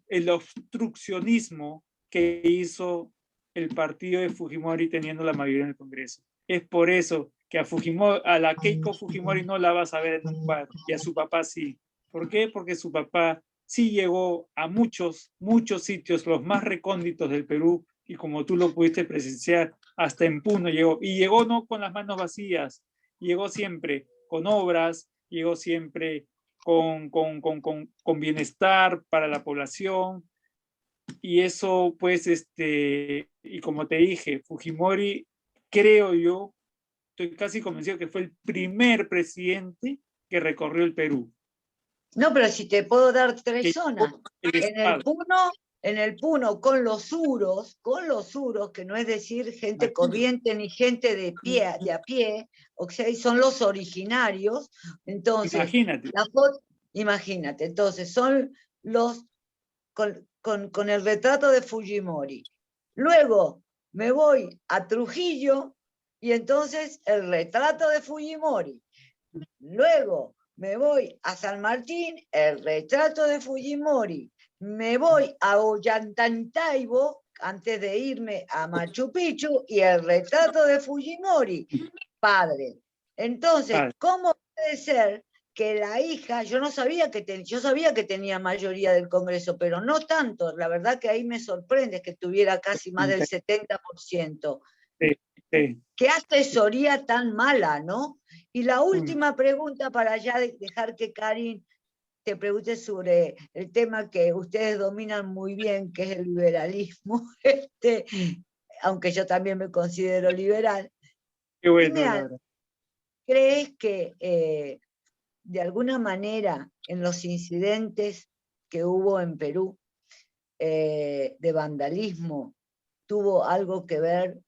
Speaker 3: El obstruccionismo que hizo el partido de Fujimori teniendo la mayoría en el Congreso. Es por eso que a la Keiko Fujimori no la vas a ver en un cuadro, y a su papá sí. ¿Por qué? Porque su papá sí llegó a muchos sitios, los más recónditos del Perú, y como tú lo pudiste presenciar, hasta en Puno llegó. Y llegó no con las manos vacías, llegó siempre con obras, llegó siempre con bienestar para la población. Y eso, pues, y como te dije, Fujimori, creo yo, estoy casi convencido que fue el primer presidente que recorrió el Perú.
Speaker 4: No, pero si te puedo dar 3 zonas. En el Puno, con los suros, que no es decir gente corriente ni gente de a pie, o sea, son los originarios. Entonces, imagínate, entonces son los con el retrato de Fujimori. Luego me voy a Trujillo y entonces el retrato de Fujimori. Luego me voy a San Martín, el retrato de Fujimori. Me voy a Ollantaytambo antes de irme a Machu Picchu y el retrato de Fujimori, padre. Entonces, ¿cómo puede ser que la hija, yo no sabía yo sabía que tenía mayoría del Congreso, pero no tanto, la verdad que ahí me sorprende que tuviera casi más del 70%.
Speaker 3: Sí, sí.
Speaker 4: Qué asesoría tan mala, ¿no? Y la última pregunta para ya dejar que Karin te pregunte sobre el tema que ustedes dominan muy bien, que es el liberalismo, aunque yo también me considero liberal.
Speaker 3: Qué bueno, Laura.
Speaker 4: ¿Crees que de alguna manera en los incidentes que hubo en Perú de vandalismo tuvo algo que ver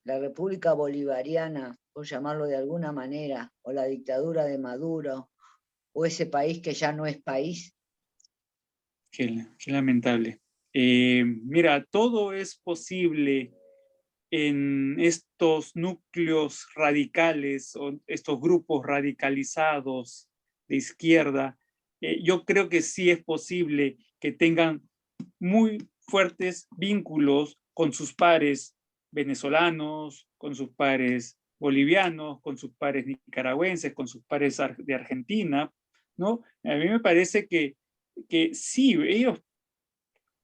Speaker 4: la República Bolivariana, por llamarlo de alguna manera, o la dictadura de Maduro, o ese país que ya no es país?
Speaker 3: Qué lamentable. Mira, todo es posible en estos núcleos radicales o estos grupos radicalizados de izquierda. Yo creo que sí es posible que tengan muy fuertes vínculos con sus pares venezolanos, con sus pares bolivianos, con sus pares nicaragüenses, con sus pares de Argentina, ¿no? A mí me parece que sí, ellos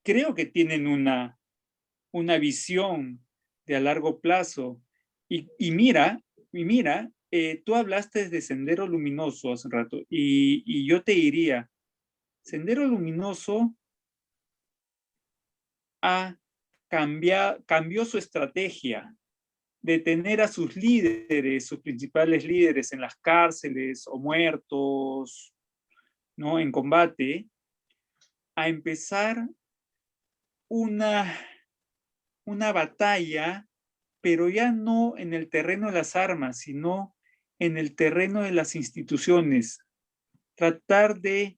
Speaker 3: creo que tienen una visión de a largo plazo. Y mira, tú hablaste de Sendero Luminoso hace un rato, y yo te diría, Sendero Luminoso cambió su estrategia de tener a sus líderes, sus principales líderes en las cárceles o muertos, ¿no? En combate, a empezar una batalla, pero ya no en el terreno de las armas, sino en el terreno de las instituciones. Tratar de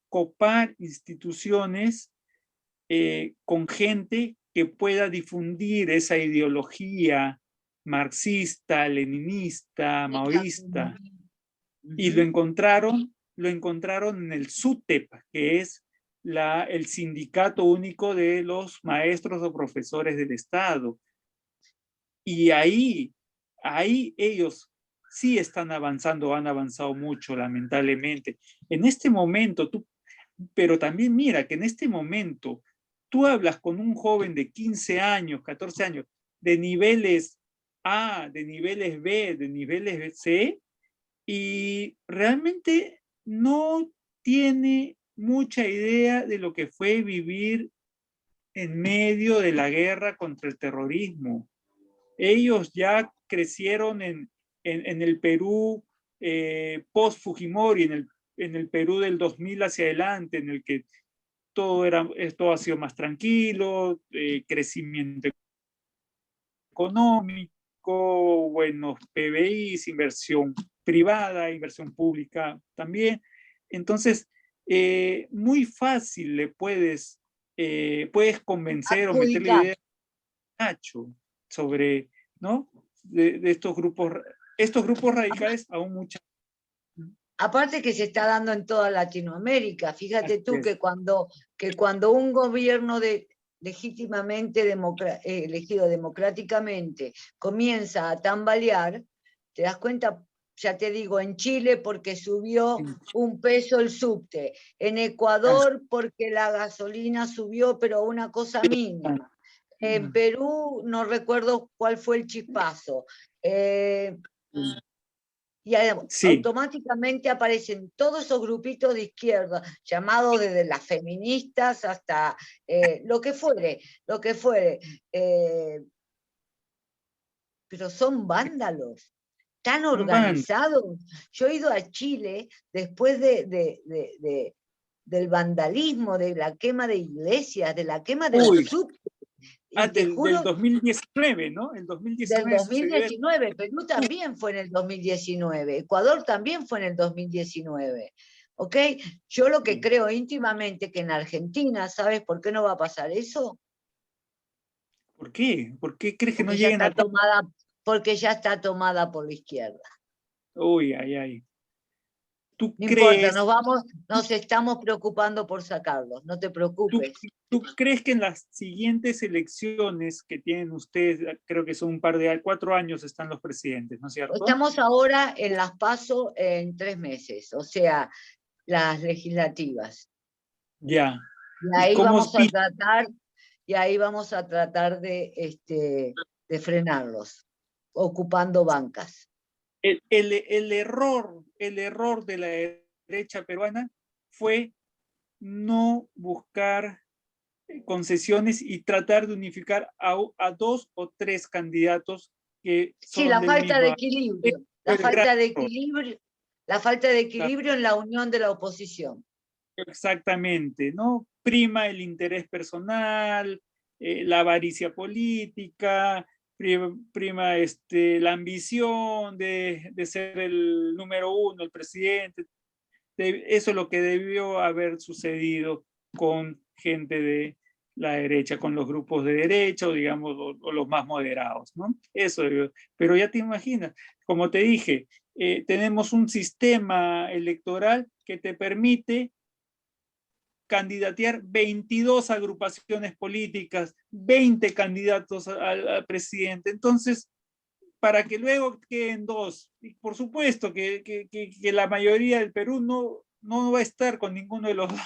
Speaker 3: copar instituciones con gente que pueda difundir esa ideología marxista, leninista, maoísta. Y lo encontraron en el SUTEP, que es el Sindicato Único de los Maestros o Profesores del Estado. Y ahí ellos sí están avanzando, han avanzado mucho, lamentablemente. En este momento, pero también mira que en este momento tú hablas con un joven de 15 años, 14 años, de niveles A, de niveles B, de niveles C, y realmente no tiene mucha idea de lo que fue vivir en medio de la guerra contra el terrorismo. Ellos ya crecieron en el Perú post-Fujimori, en el Perú del 2000 hacia adelante, en el que todo ha sido más tranquilo, crecimiento económico, buenos PBIs, inversión privada, inversión pública también. Entonces, muy fácil le puedes convencer o meterle idea a Nacho sobre, ¿no? de estos grupos radicales aún muchas.
Speaker 4: Aparte que se está dando en toda Latinoamérica. Fíjate tú que cuando un gobierno legítimamente elegido democráticamente comienza a tambalear, te das cuenta, ya te digo, en Chile porque subió un peso el subte, en Ecuador porque la gasolina subió, pero una cosa mínima. En Perú no recuerdo cuál fue el chispazo. Y automáticamente aparecen todos esos grupitos de izquierda, llamados desde las feministas hasta lo que fuere. Pero son vándalos, tan organizados. Yo he ido a Chile después del vandalismo, de la quema de iglesias, de la quema del subte.
Speaker 3: Del 2019, ¿no? El 2019
Speaker 4: del 2019, Perú también fue en el 2019, Ecuador también fue en el 2019, ¿ok? Yo lo que creo íntimamente que en Argentina, ¿sabes por qué no va a pasar eso?
Speaker 3: ¿Por qué? ¿Por qué crees que no
Speaker 4: ya
Speaker 3: lleguen
Speaker 4: está tomada, porque ya está tomada por la izquierda.
Speaker 3: Uy, ay, ay. ¿Tú
Speaker 4: No
Speaker 3: crees,
Speaker 4: importa, nos estamos preocupando por sacarlos, no te preocupes.
Speaker 3: ¿tú crees que en las siguientes elecciones que tienen ustedes, creo que son 4 años están los presidentes, ¿no es cierto?
Speaker 4: Estamos ahora en las PASO en 3 meses, o sea, las legislativas.
Speaker 3: Ya.
Speaker 4: Y ahí vamos a tratar de frenarlos, ocupando bancas.
Speaker 3: El error de la derecha peruana fue no buscar concesiones y tratar de unificar a 2 o 3 candidatos que son
Speaker 4: Sí, la
Speaker 3: del
Speaker 4: falta de
Speaker 3: mismo.
Speaker 4: equilibrio, la falta de equilibrio en la unión de la oposición.
Speaker 3: Exactamente, ¿no? Prima el interés personal, la avaricia política, prima la ambición de ser el número 1, el presidente. Eso es lo que debió haber sucedido con gente de la derecha, con los grupos de derecha o digamos o los más moderados, ¿no? Eso debió. Pero ya te imaginas, como te dije, tenemos un sistema electoral que te permite candidatear 22 agrupaciones políticas, 20 candidatos al presidente. Entonces, para que luego queden 2. Y por supuesto que la mayoría del Perú no va a estar con ninguno de los 2.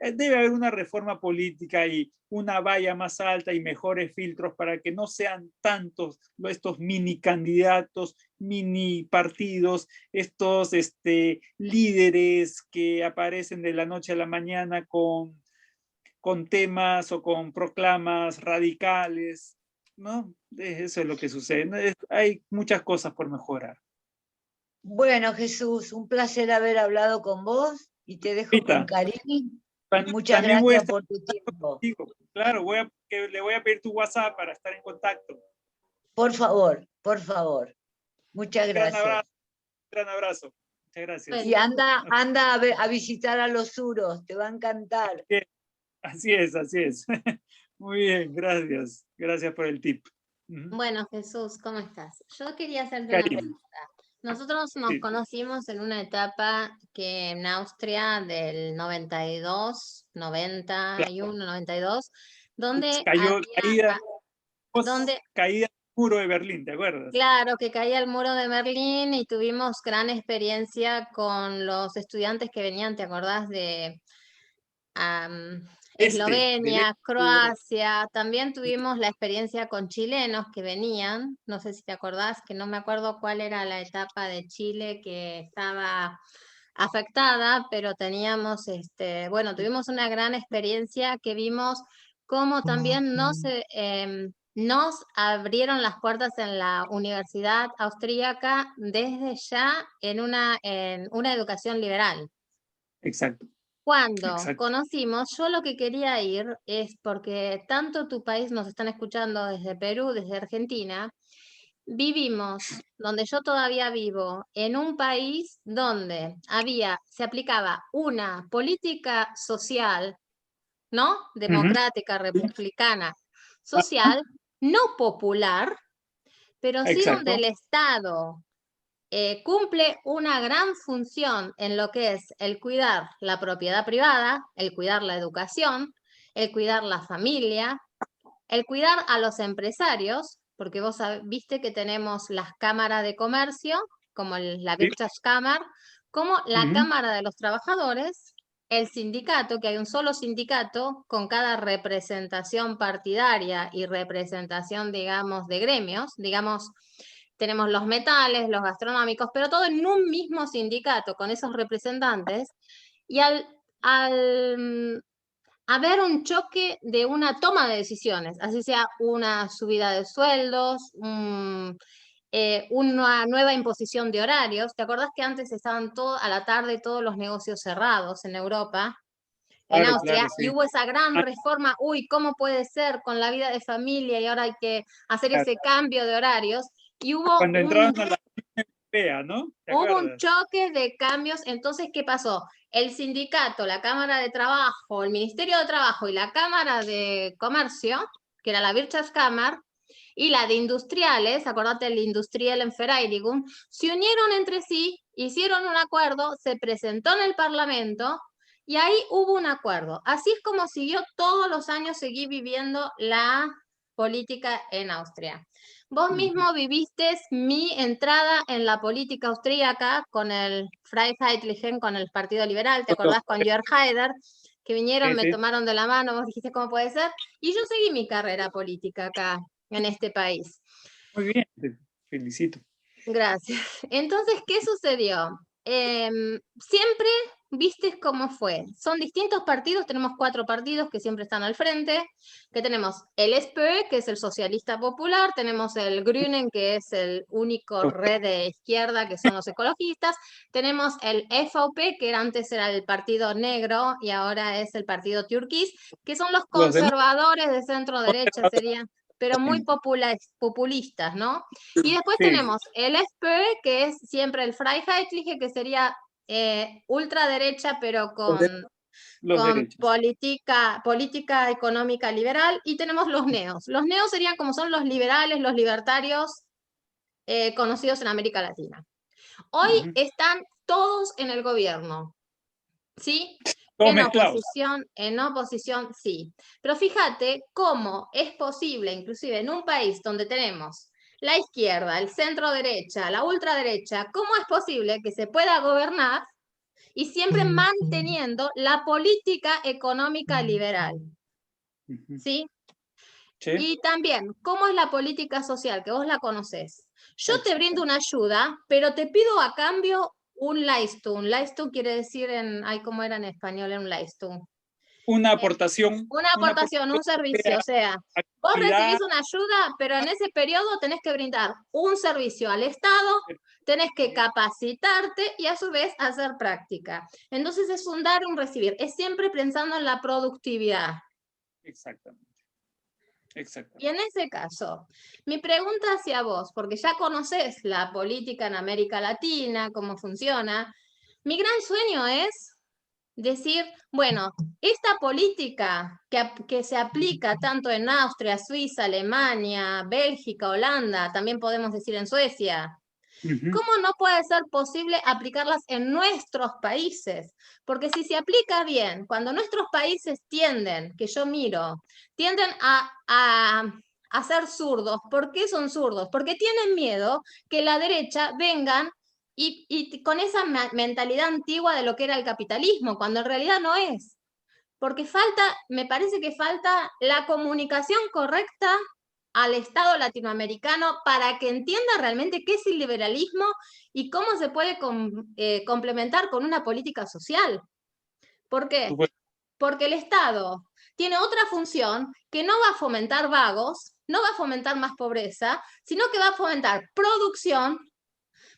Speaker 3: Debe haber una reforma política y una valla más alta y mejores filtros para que no sean tantos estos mini candidatos, mini partidos, estos líderes que aparecen de la noche a la mañana con temas o con proclamas radicales, ¿no? Eso es lo que sucede. Hay muchas cosas por mejorar.
Speaker 4: Bueno, Jesús, un placer haber hablado con vos y te dejo con cariño. Muchas gracias por tu tiempo.
Speaker 3: Claro, le voy a pedir tu WhatsApp para estar en contacto.
Speaker 4: Por favor, por favor. Muchas gracias.
Speaker 3: Gran abrazo. Muchas gracias.
Speaker 4: Y anda a visitar a los suros, te va a encantar.
Speaker 3: Así es. Muy bien, gracias. Gracias por el tip.
Speaker 1: Bueno, Jesús, ¿cómo estás? Yo quería hacerte una pregunta. Nosotros nos conocimos en una etapa que en Austria del 92, 91, 92, donde
Speaker 3: caía el muro de Berlín, ¿te acuerdas?
Speaker 1: Claro, que caía el muro de Berlín y tuvimos gran experiencia con los estudiantes que venían, ¿te acordás? De Eslovenia, Croacia, también tuvimos la experiencia con chilenos que venían, no sé si te acordás, que no me acuerdo cuál era la etapa de Chile que estaba afectada, pero teníamos, tuvimos una gran experiencia que vimos cómo también nos abrieron las puertas en la Universidad Austríaca desde ya en una educación liberal.
Speaker 3: Exacto.
Speaker 1: Cuando conocimos, yo lo que quería ir es porque tanto tu país nos están escuchando desde Perú, desde Argentina, vivimos, donde yo todavía vivo, en un país donde se aplicaba una política social, ¿no? Democrática, republicana, social, no popular, pero sí donde el Estado cumple una gran función en lo que es el cuidar la propiedad privada, el cuidar la educación, el cuidar la familia, el cuidar a los empresarios, porque vos viste que tenemos las cámaras de comercio, como la Wirtschaftskammer, como la Cámara de los Trabajadores, el sindicato, que hay un solo sindicato con cada representación partidaria y representación, digamos, de gremios, digamos, tenemos los metales, los gastronómicos, pero todo en un mismo sindicato con esos representantes, y al haber un choque de una toma de decisiones, así sea una subida de sueldos, una nueva imposición de horarios. ¿Te acordás que antes estaban a la tarde todos los negocios cerrados en Europa? En Austria, y hubo esa gran reforma, ¿cómo puede ser con la vida de familia y ahora hay que hacer ese cambio de horarios? Y hubo
Speaker 3: cuando entraron a la Unión Europea, ¿no?
Speaker 1: Hubo un choque de cambios. Entonces, ¿qué pasó? El sindicato, la Cámara de Trabajo, el Ministerio de Trabajo y la Cámara de Comercio, que era la Wirtschaftskammer, y la de Industriales, acordate, el Industriellen Vereinigung, se unieron entre sí hicieron un acuerdo, se presentó en el Parlamento y ahí hubo un acuerdo. Así es como siguió todos los años, seguí viviendo la política en Austria. Vos mismo viviste mi entrada en la política austríaca con el Freiheitlichen, con el Partido Liberal, ¿te acordás? Con Jörg Haider, que vinieron, me tomaron de la mano, vos dijiste cómo puede ser, y yo seguí mi carrera política acá, en este país.
Speaker 3: Muy bien, te felicito.
Speaker 1: Gracias. Entonces, ¿qué sucedió? Siempre viste cómo fue. Son distintos partidos, tenemos 4 partidos que siempre están al frente, que tenemos el SPÖ, que es el socialista popular, tenemos el Grünen, que es el único red de izquierda, que son los ecologistas, tenemos el EVP, que antes era el partido negro y ahora es el partido turquís, que son los conservadores de centro derecha, serían, pero muy populistas, ¿no? Y después tenemos el SPÖ, que es siempre el Freiheitliche, que sería ultraderecha, pero con política económica liberal, y tenemos los neos. Los neos serían como son los liberales, los libertarios conocidos en América Latina. Hoy están todos en el gobierno, ¿sí? En oposición, sí. Pero fíjate cómo es posible, inclusive en un país donde tenemos la izquierda, el centro derecha, la ultraderecha, cómo es posible que se pueda gobernar y siempre manteniendo la política económica liberal. ¿Sí?
Speaker 3: Sí.
Speaker 1: Y también, ¿cómo es la política social? Que vos la conocés. Yo te brindo una ayuda, pero te pido a cambio un Leistung. Leistung quiere decir, ¿cómo era en español un Leistung?
Speaker 3: Una aportación.
Speaker 1: Una aportación, un servicio. O sea, vos recibís una ayuda, pero en ese periodo tenés que brindar un servicio al Estado, tenés que capacitarte y a su vez hacer práctica. Entonces es un dar, un recibir. Es siempre pensando en la productividad.
Speaker 3: Exactamente.
Speaker 1: Y en ese caso, mi pregunta hacia vos, porque ya conocés la política en América Latina, cómo funciona, mi gran sueño es decir, bueno, esta política que se aplica tanto en Austria, Suiza, Alemania, Bélgica, Holanda, también podemos decir en Suecia, ¿cómo no puede ser posible aplicarlas en nuestros países? Porque si se aplica bien, cuando nuestros países tienden a ser zurdos, ¿por qué son zurdos? Porque tienen miedo que la derecha vengan y con esa mentalidad antigua de lo que era el capitalismo, cuando en realidad no es. Porque me parece que falta la comunicación correcta al Estado latinoamericano para que entienda realmente qué es el liberalismo y cómo se puede complementar con una política social. ¿Por qué? Porque el Estado tiene otra función que no va a fomentar vagos, no va a fomentar más pobreza, sino que va a fomentar producción,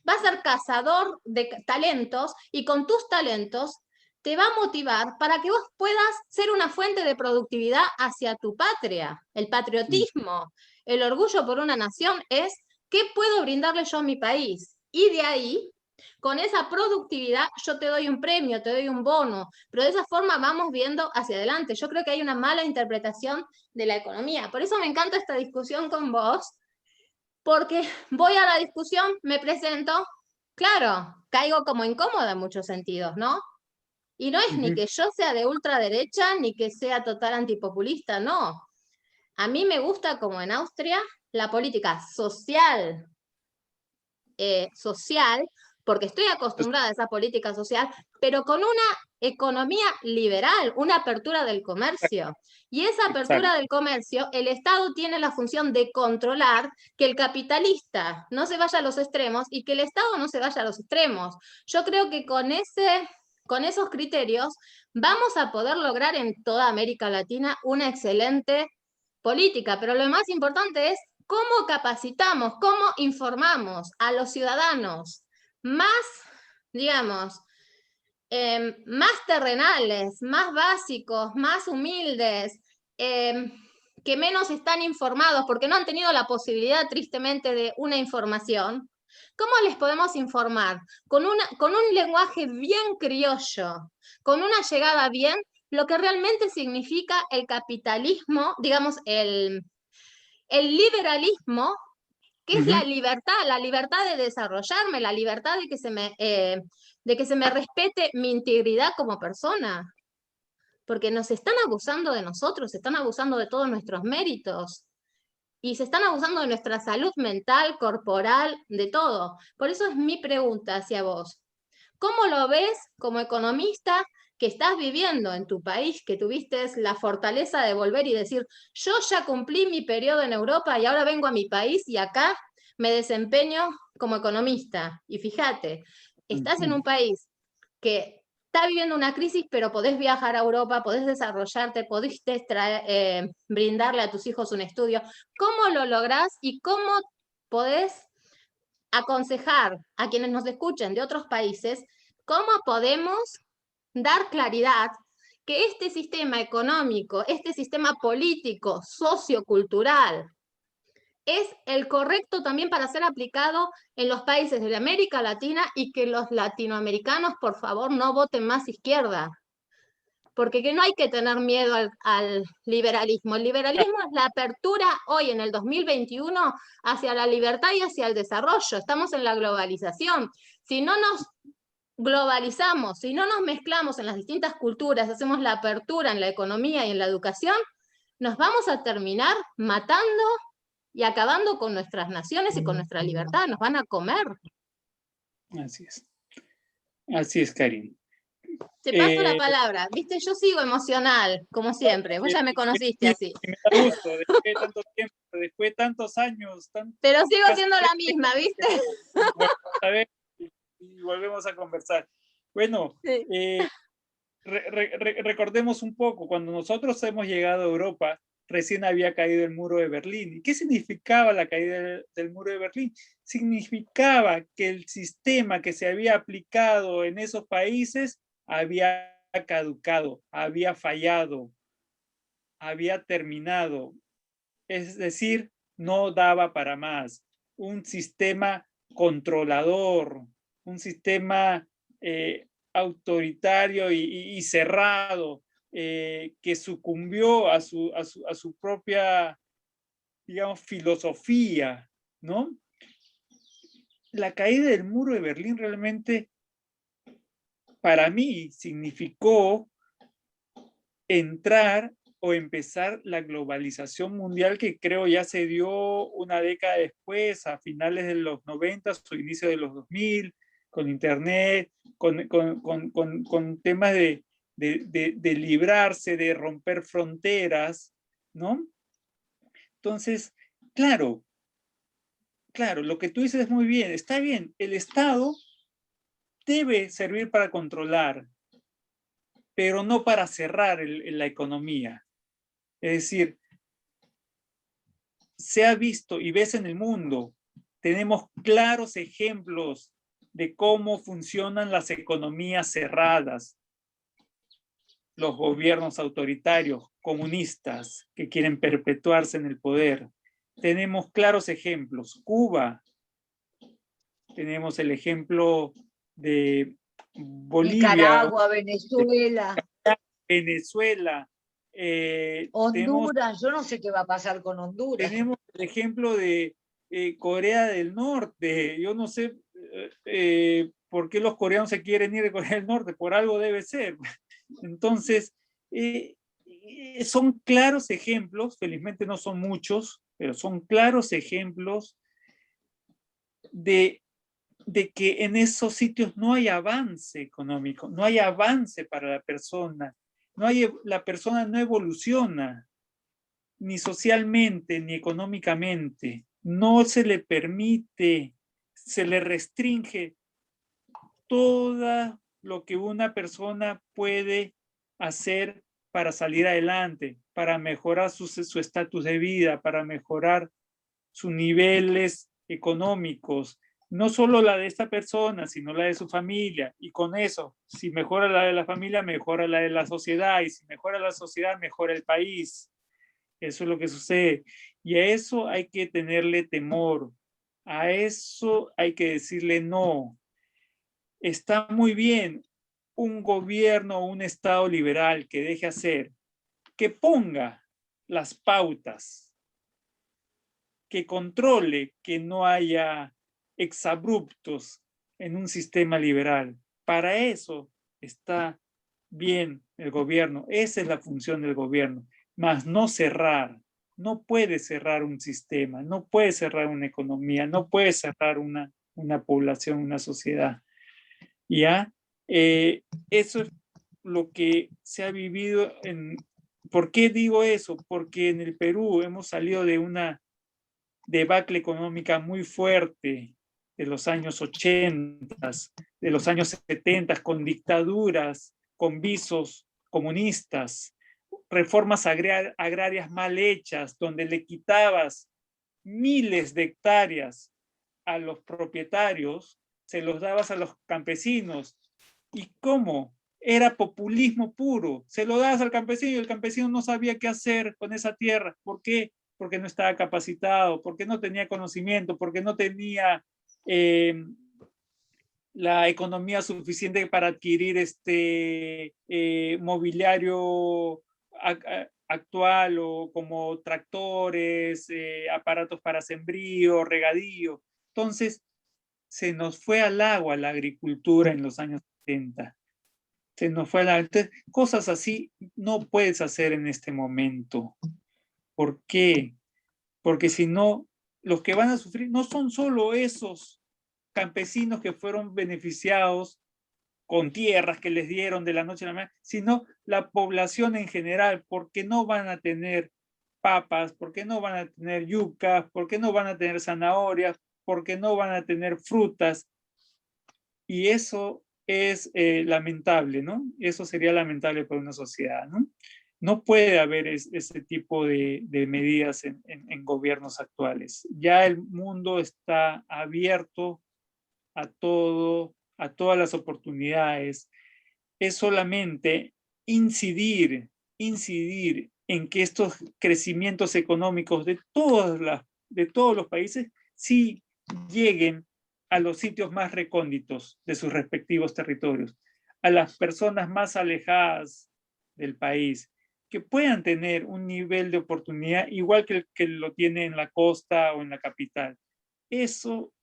Speaker 1: va a ser cazador de talentos y con tus talentos te va a motivar para que vos puedas ser una fuente de productividad hacia tu patria. El patriotismo, el orgullo por una nación es ¿qué puedo brindarle yo a mi país? Y de ahí, con esa productividad, yo te doy un premio, te doy un bono, pero de esa forma vamos viendo hacia adelante. Yo creo que hay una mala interpretación de la economía. Por eso me encanta esta discusión con vos, porque voy a la discusión, me presento, claro, caigo como incómoda en muchos sentidos, ¿no? Y no es ni que yo sea de ultraderecha, ni que sea total antipopulista, no. A mí me gusta, como en Austria, la política social, porque estoy acostumbrada a esa política social, pero con una economía liberal, una apertura del comercio. Y esa apertura del comercio, el Estado tiene la función de controlar que el capitalista no se vaya a los extremos y que el Estado no se vaya a los extremos. Yo creo que con esos criterios vamos a poder lograr en toda América Latina una excelente política, pero lo más importante es cómo capacitamos, cómo informamos a los ciudadanos más, digamos, más terrenales, más básicos, más humildes, que menos están informados porque no han tenido la posibilidad, tristemente, de una información. ¿Cómo les podemos informar? Con un lenguaje bien criollo, con una llegada bien, lo que realmente significa el capitalismo, digamos, el liberalismo que es la libertad de desarrollarme, la libertad de que se me respete mi integridad como persona. Porque nos están abusando de nosotros, se están abusando de todos nuestros méritos. Y se están abusando de nuestra salud mental, corporal, de todo. Por eso es mi pregunta hacia vos. ¿Cómo lo ves como economista que estás viviendo en tu país, que tuviste la fortaleza de volver y decir, yo ya cumplí mi periodo en Europa y ahora vengo a mi país y acá me desempeño como economista? Y fíjate, estás en un país que está viviendo una crisis, pero podés viajar a Europa, podés desarrollarte, podés brindarle a tus hijos un estudio. ¿Cómo lo lográs y cómo podés aconsejar a quienes nos escuchen de otros países cómo podemos dar claridad que este sistema económico, este sistema político, sociocultural, es el correcto también para ser aplicado en los países de América Latina y que los latinoamericanos, por favor, no voten más izquierda? Porque que no hay que tener miedo al liberalismo. El liberalismo es la apertura hoy en el 2021 hacia la libertad y hacia el desarrollo. Estamos en la globalización. Si no nos globalizamos, si no nos mezclamos en las distintas culturas, hacemos la apertura en la economía y en la educación, nos vamos a terminar matando y acabando con nuestras naciones y con nuestra libertad. Nos van a comer.
Speaker 3: Así es, Karin.
Speaker 1: Te paso la palabra. Viste, yo sigo emocional, como siempre. Vos ya me conociste así.
Speaker 3: Me da gusto, después de tanto tiempo, después de tantos años.
Speaker 1: Pero sigo siendo la misma, ¿viste?
Speaker 3: Bueno, a ver, y volvemos a conversar. Bueno,
Speaker 1: sí.
Speaker 3: Recordemos un poco, cuando nosotros hemos llegado a Europa, recién había caído el muro de Berlín. ¿Y qué significaba la caída del muro de Berlín? Significaba que el sistema que se había aplicado en esos países había caducado, había fallado, había terminado. Es decir, no daba para más. Un sistema controlador, un sistema autoritario y cerrado, que sucumbió a su propia, digamos, filosofía, ¿no? La caída del muro de Berlín realmente, para mí, significó entrar o empezar la globalización mundial, que creo ya se dio una década después, a finales de los 90 o inicio de los 2000, con internet, con temas de librarse, de romper fronteras, ¿no? Entonces, claro, lo que tú dices es muy bien, está bien, el Estado debe servir para controlar, pero no para cerrar la economía. Es decir, se ha visto y ves en el mundo, tenemos claros ejemplos de cómo funcionan las economías cerradas, los gobiernos autoritarios, comunistas, que quieren perpetuarse en el poder. Tenemos claros ejemplos. Cuba, tenemos el ejemplo de Bolivia.
Speaker 4: Nicaragua, Venezuela.
Speaker 3: Venezuela.
Speaker 4: Honduras, yo no sé qué va a pasar con Honduras.
Speaker 3: Tenemos el ejemplo de Corea del Norte. Yo no sé por qué los coreanos se quieren ir de Corea del Norte, por algo debe ser. Entonces, son claros ejemplos, felizmente no son muchos, pero son claros ejemplos de que en esos sitios no hay avance económico, no hay avance para la persona, la persona no evoluciona, ni socialmente, ni económicamente. No se le permite, se le restringe todo lo que una persona puede hacer para salir adelante, para mejorar su estatus de vida, para mejorar sus niveles económicos, no solo la de esta persona, sino la de su familia. Y con eso, si mejora la de la familia, mejora la de la sociedad, y si mejora la sociedad, mejora el país. Eso es lo que sucede. Y a eso hay que tenerle temor. A eso hay que decirle no. Está muy bien un gobierno o un Estado liberal que deje hacer, que ponga las pautas, que controle que no haya exabruptos en un sistema liberal. Para eso está bien el gobierno, esa es la función del gobierno, mas no cerrar. No puede cerrar un sistema, no puede cerrar una economía, no puede cerrar una población, una sociedad. ¿Ya? Eso es lo que se ha vivido en... ¿Por qué digo eso? Porque en el Perú hemos salido de una debacle económica muy fuerte de los años 80, de los años 70, con dictaduras, con visos comunistas, reformas agrarias mal hechas, donde le quitabas miles de hectáreas a los propietarios, se los dabas a los campesinos. ¿Y cómo? Era populismo puro. Se lo dabas al campesino y el campesino no sabía qué hacer con esa tierra. ¿Por qué? Porque no estaba capacitado, porque no tenía conocimiento, porque no tenía la economía suficiente para adquirir mobiliario actual, o como tractores, aparatos para sembrío, regadío. Entonces, se nos fue al agua la agricultura en los años 70. Se nos fue al agua. Entonces, cosas así no puedes hacer en este momento. ¿Por qué? Porque si no, los que van a sufrir no son solo esos campesinos que fueron beneficiados con tierras que les dieron de la noche a la mañana, sino la población en general, porque no van a tener papas, porque no van a tener yucas, porque no van a tener zanahorias, porque no van a tener frutas. Y eso es lamentable, ¿no? Eso sería lamentable para una sociedad, ¿no? No puede haber ese tipo de medidas en gobiernos actuales. Ya el mundo está abierto a todo, a todas las oportunidades. Es solamente incidir en que estos crecimientos económicos de todos los países sí lleguen a los sitios más recónditos de sus respectivos territorios, a las personas más alejadas del país, que puedan tener un nivel de oportunidad igual que el que lo tiene en la costa o en la capital. Eso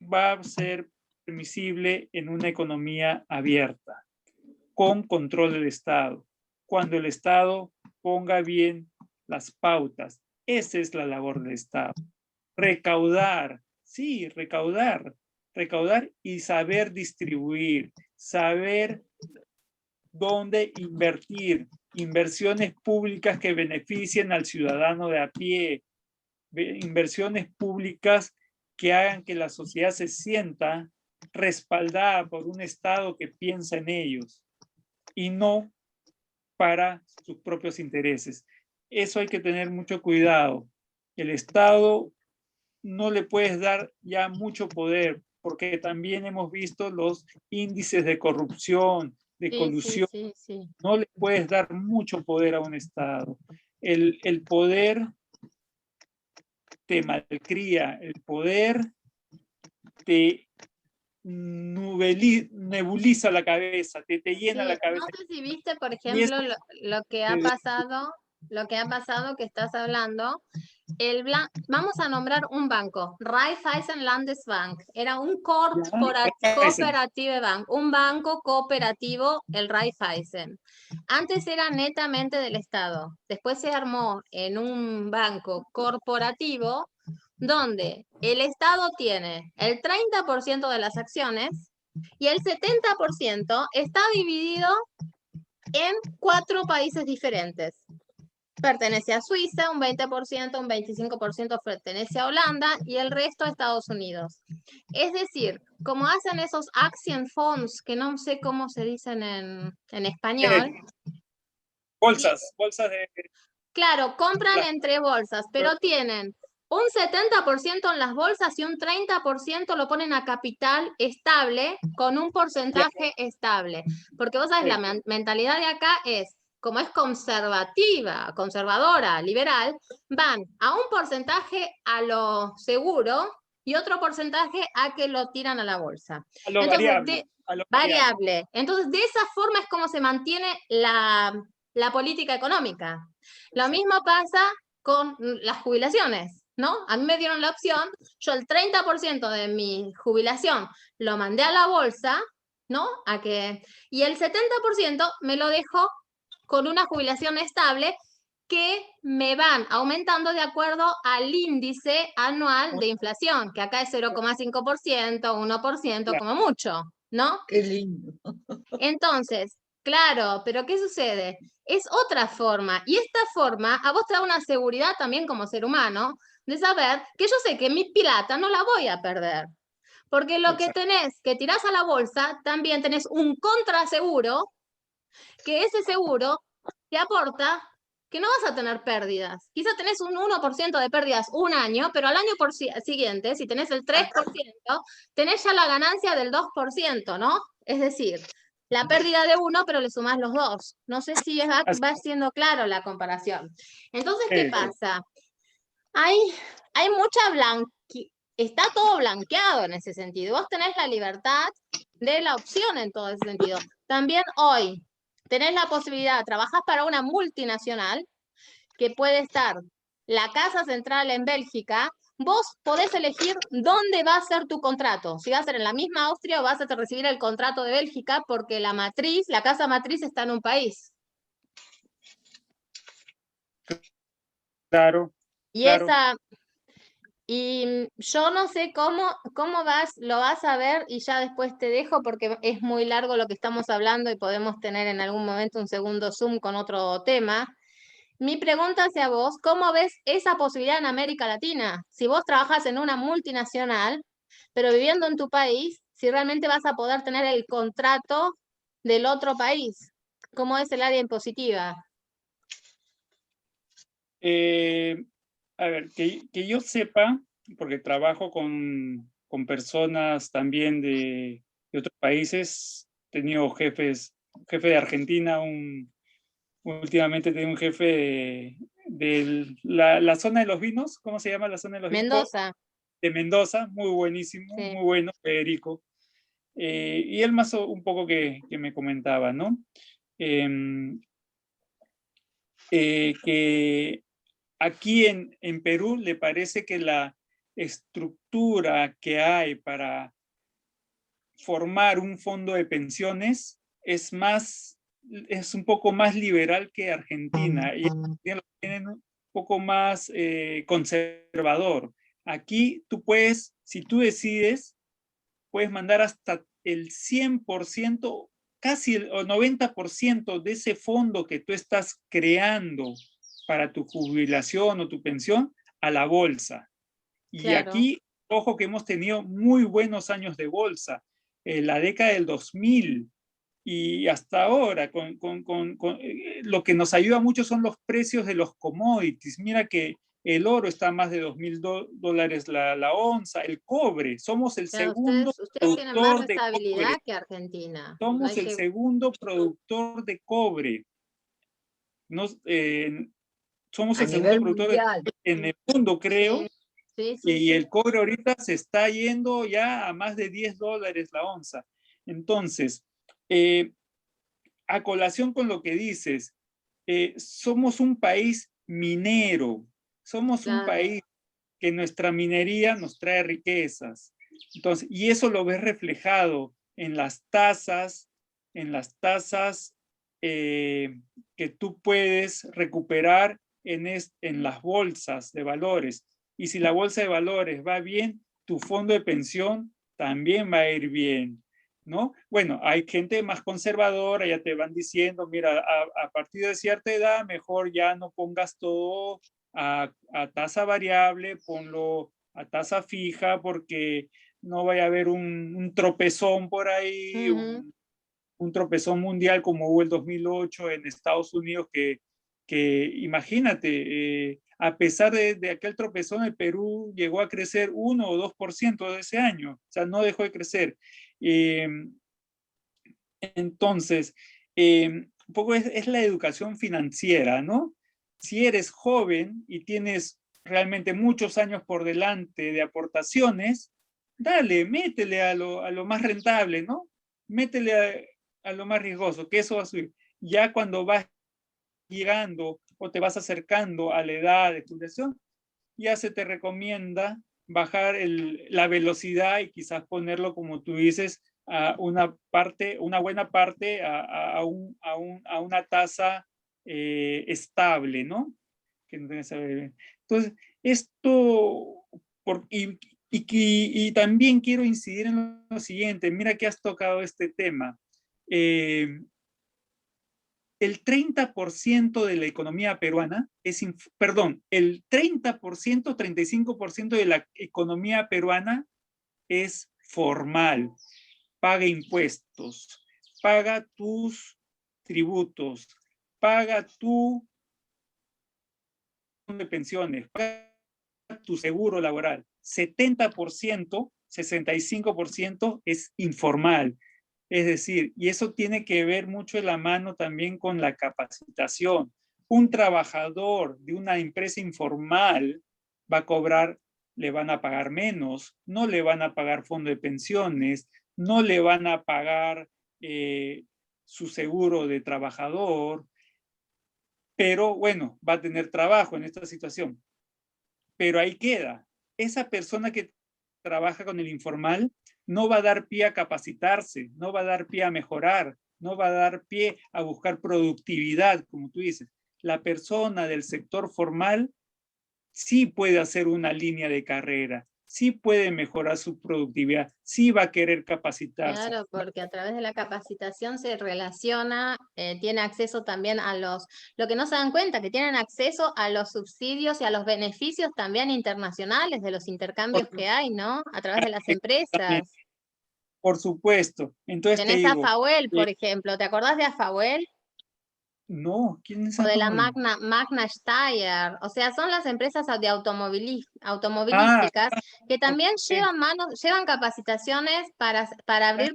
Speaker 3: va a ser permisible en una economía abierta, con control del Estado, cuando el Estado ponga bien las pautas. Esa es la labor del Estado. Recaudar, sí, recaudar y saber distribuir, saber dónde invertir, inversiones públicas que beneficien al ciudadano de a pie, inversiones públicas que hagan que la sociedad se sienta respaldada por un Estado que piensa en ellos y no para sus propios intereses. Eso hay que tener mucho cuidado. El Estado no le puedes dar ya mucho poder, porque también hemos visto los índices de corrupción, de colusión.
Speaker 1: Sí.
Speaker 3: No le puedes dar mucho poder a un Estado. El poder te malcría, el poder te nebuliza la cabeza, te llena la cabeza.
Speaker 1: No sé si viste, por ejemplo, lo que ha pasado, que estás hablando. Vamos a nombrar un banco, Raiffeisen Landesbank, era un cooperative bank, un banco cooperativo, el Raiffeisen. Antes era netamente del Estado, después se armó en un banco corporativo donde el Estado tiene el 30% de las acciones y el 70% está dividido en 4 países diferentes. Pertenece a Suiza, un 20%, un 25% pertenece a Holanda y el resto a Estados Unidos. Es decir, como hacen esos action funds, que no sé cómo se dicen en español.
Speaker 3: Bolsas de...
Speaker 1: Claro, compran entre bolsas, pero tienen un 70% en las bolsas y un 30% lo ponen a capital estable con un porcentaje estable. Porque vos sabés, la mentalidad de acá es, como es conservadora, liberal, van a un porcentaje a lo seguro y otro porcentaje a que lo tiran a la bolsa.
Speaker 3: A lo
Speaker 1: variable. Entonces, de esa forma es como se mantiene la política económica. Lo mismo pasa con las jubilaciones. ¿no? A mí me dieron la opción, yo el 30% de mi jubilación lo mandé a la bolsa, ¿no? Y el 70% me lo dejo con una jubilación estable que me van aumentando de acuerdo al índice anual de inflación, que acá es 0,5%, 1% como mucho, ¿no?
Speaker 4: Qué lindo.
Speaker 1: Entonces, claro, pero ¿qué sucede? Es otra forma, y esta forma a vos te da una seguridad también como ser humano de saber que yo sé que mi plata no la voy a perder, porque lo que
Speaker 3: Exacto.
Speaker 1: tenés, que tirás a la bolsa, también tenés un contraseguro, que ese seguro te aporta que no vas a tener pérdidas. Quizá tenés un 1% de pérdidas un año, pero al año siguiente, si tenés el 3%, tenés ya la ganancia del 2%, ¿no? Es decir, la pérdida de uno, pero le sumás los dos. No sé si va siendo claro la comparación. Entonces, ¿qué pasa? Hay mucha está todo blanqueado en ese sentido. Vos tenés la libertad de la opción en todo ese sentido. También hoy tenés la posibilidad, trabajás para una multinacional que puede estar la casa central en Bélgica, vos podés elegir dónde va a ser tu contrato. Si va a ser en la misma Austria o vas a recibir el contrato de Bélgica porque la casa matriz está en un país.
Speaker 3: Claro,
Speaker 1: Y
Speaker 3: claro.
Speaker 1: Y yo no sé cómo lo vas a ver y ya después te dejo porque es muy largo lo que estamos hablando y podemos tener en algún momento un segundo Zoom con otro tema. Mi pregunta hacia vos, ¿cómo ves esa posibilidad en América Latina? Si vos trabajás en una multinacional, pero viviendo en tu país, si realmente vas a poder tener el contrato del otro país, ¿cómo es el área impositiva?
Speaker 3: A ver, que yo sepa, porque trabajo con personas también de otros países, he tenido jefe de Argentina, últimamente tengo un jefe de la zona de los vinos, ¿cómo se llama la zona de los vinos?
Speaker 1: Mendoza.
Speaker 3: De Mendoza, muy buenísimo,
Speaker 1: Sí.
Speaker 3: muy bueno, Federico. Y él más un poco que me comentaba, ¿no? Que aquí en Perú le parece que la estructura que hay para formar un fondo de pensiones es un poco más liberal que Argentina y tienen un poco más conservador. Aquí tú puedes, si tú decides, puedes mandar hasta el 100%, casi el 90% de ese fondo que tú estás creando para tu jubilación o tu pensión a la bolsa. Y
Speaker 1: Claro.
Speaker 3: aquí, ojo que hemos tenido muy buenos años de bolsa, la década del 2000 y hasta ahora, lo que nos ayuda mucho son los precios de los commodities. Mira que el oro está a más de $2,000 la onza, el cobre, somos el
Speaker 1: Claro,
Speaker 3: segundo
Speaker 1: ustedes tienen más
Speaker 3: productor de
Speaker 1: estabilidad
Speaker 3: cobre.
Speaker 1: que Argentina. No
Speaker 3: Somos
Speaker 1: hay
Speaker 3: el segundo productor de cobre. Somos
Speaker 4: A
Speaker 3: el segundo
Speaker 4: nivel
Speaker 3: productor de
Speaker 4: mundial.
Speaker 3: cobre en el mundo, creo.
Speaker 1: Sí,
Speaker 3: Y
Speaker 1: sí.
Speaker 3: el cobre ahorita se está yendo ya a más de $10 la onza. Entonces, a colación con lo que dices, somos un país minero, somos un
Speaker 1: Claro.
Speaker 3: país que nuestra minería nos trae riquezas. Entonces, y eso lo ves reflejado en las tasas que tú puedes recuperar en las bolsas de valores. Y si la bolsa de valores va bien, tu fondo de pensión también va a ir bien, ¿no? Bueno, hay gente más conservadora, ya te van diciendo, mira, a partir de cierta edad, mejor ya no pongas todo a tasa variable, ponlo a tasa fija, porque no vaya a haber un tropezón por ahí, un tropezón mundial como hubo el 2008 en Estados Unidos, que imagínate, a pesar de aquel tropezón, el Perú llegó a crecer 1 o 2% de ese año, o sea, no dejó de crecer. Entonces, un poco es la educación financiera, ¿no? Si eres joven y tienes realmente muchos años por delante de aportaciones, dale, métele a lo más rentable, ¿no? Métele a lo más riesgoso, que eso va a subir. Ya cuando vas llegando o te vas acercando a la edad de jubilación, ya se te recomienda bajar la velocidad y quizás ponerlo, como tú dices, a una buena parte a una tasa estable, ¿no? Entonces, esto, y también quiero incidir en lo siguiente, mira que has tocado este tema. El 30% de la economía peruana el 30%, 35% de la economía peruana es formal. Paga impuestos, paga tus tributos, paga tu de pensiones, paga tu seguro laboral. 70%, 65% es informal. Es decir, y eso tiene que ver mucho de la mano también con la capacitación. Un trabajador de una empresa informal va a cobrar, le van a pagar menos, no le van a pagar fondo de pensiones, no le van a pagar su seguro de trabajador, pero bueno, va a tener trabajo en esta situación. Pero ahí queda. Esa persona que trabaja con el informal no va a dar pie a capacitarse, no va a dar pie a mejorar, no va a dar pie a buscar productividad, como tú dices. La persona del sector formal sí puede hacer una línea de carrera, sí puede mejorar su productividad, sí va a querer capacitarse.
Speaker 1: Claro, porque a través de la capacitación se relaciona, tiene acceso también a lo que no se dan cuenta, que tienen acceso a los subsidios y a los beneficios también internacionales de los intercambios que hay, ¿no? A través de las empresas.
Speaker 3: Por supuesto. Entonces te
Speaker 1: Tenés a
Speaker 3: digo,
Speaker 1: Fahuel, por ejemplo, ¿te acordás de Fahuel?
Speaker 3: no, ¿quién es
Speaker 1: O de la
Speaker 3: Fahuel?
Speaker 1: Magna Steyr, o sea, son las empresas de
Speaker 3: Ah,
Speaker 1: automovilísticas que también
Speaker 3: ok.
Speaker 1: llevan capacitaciones para abrir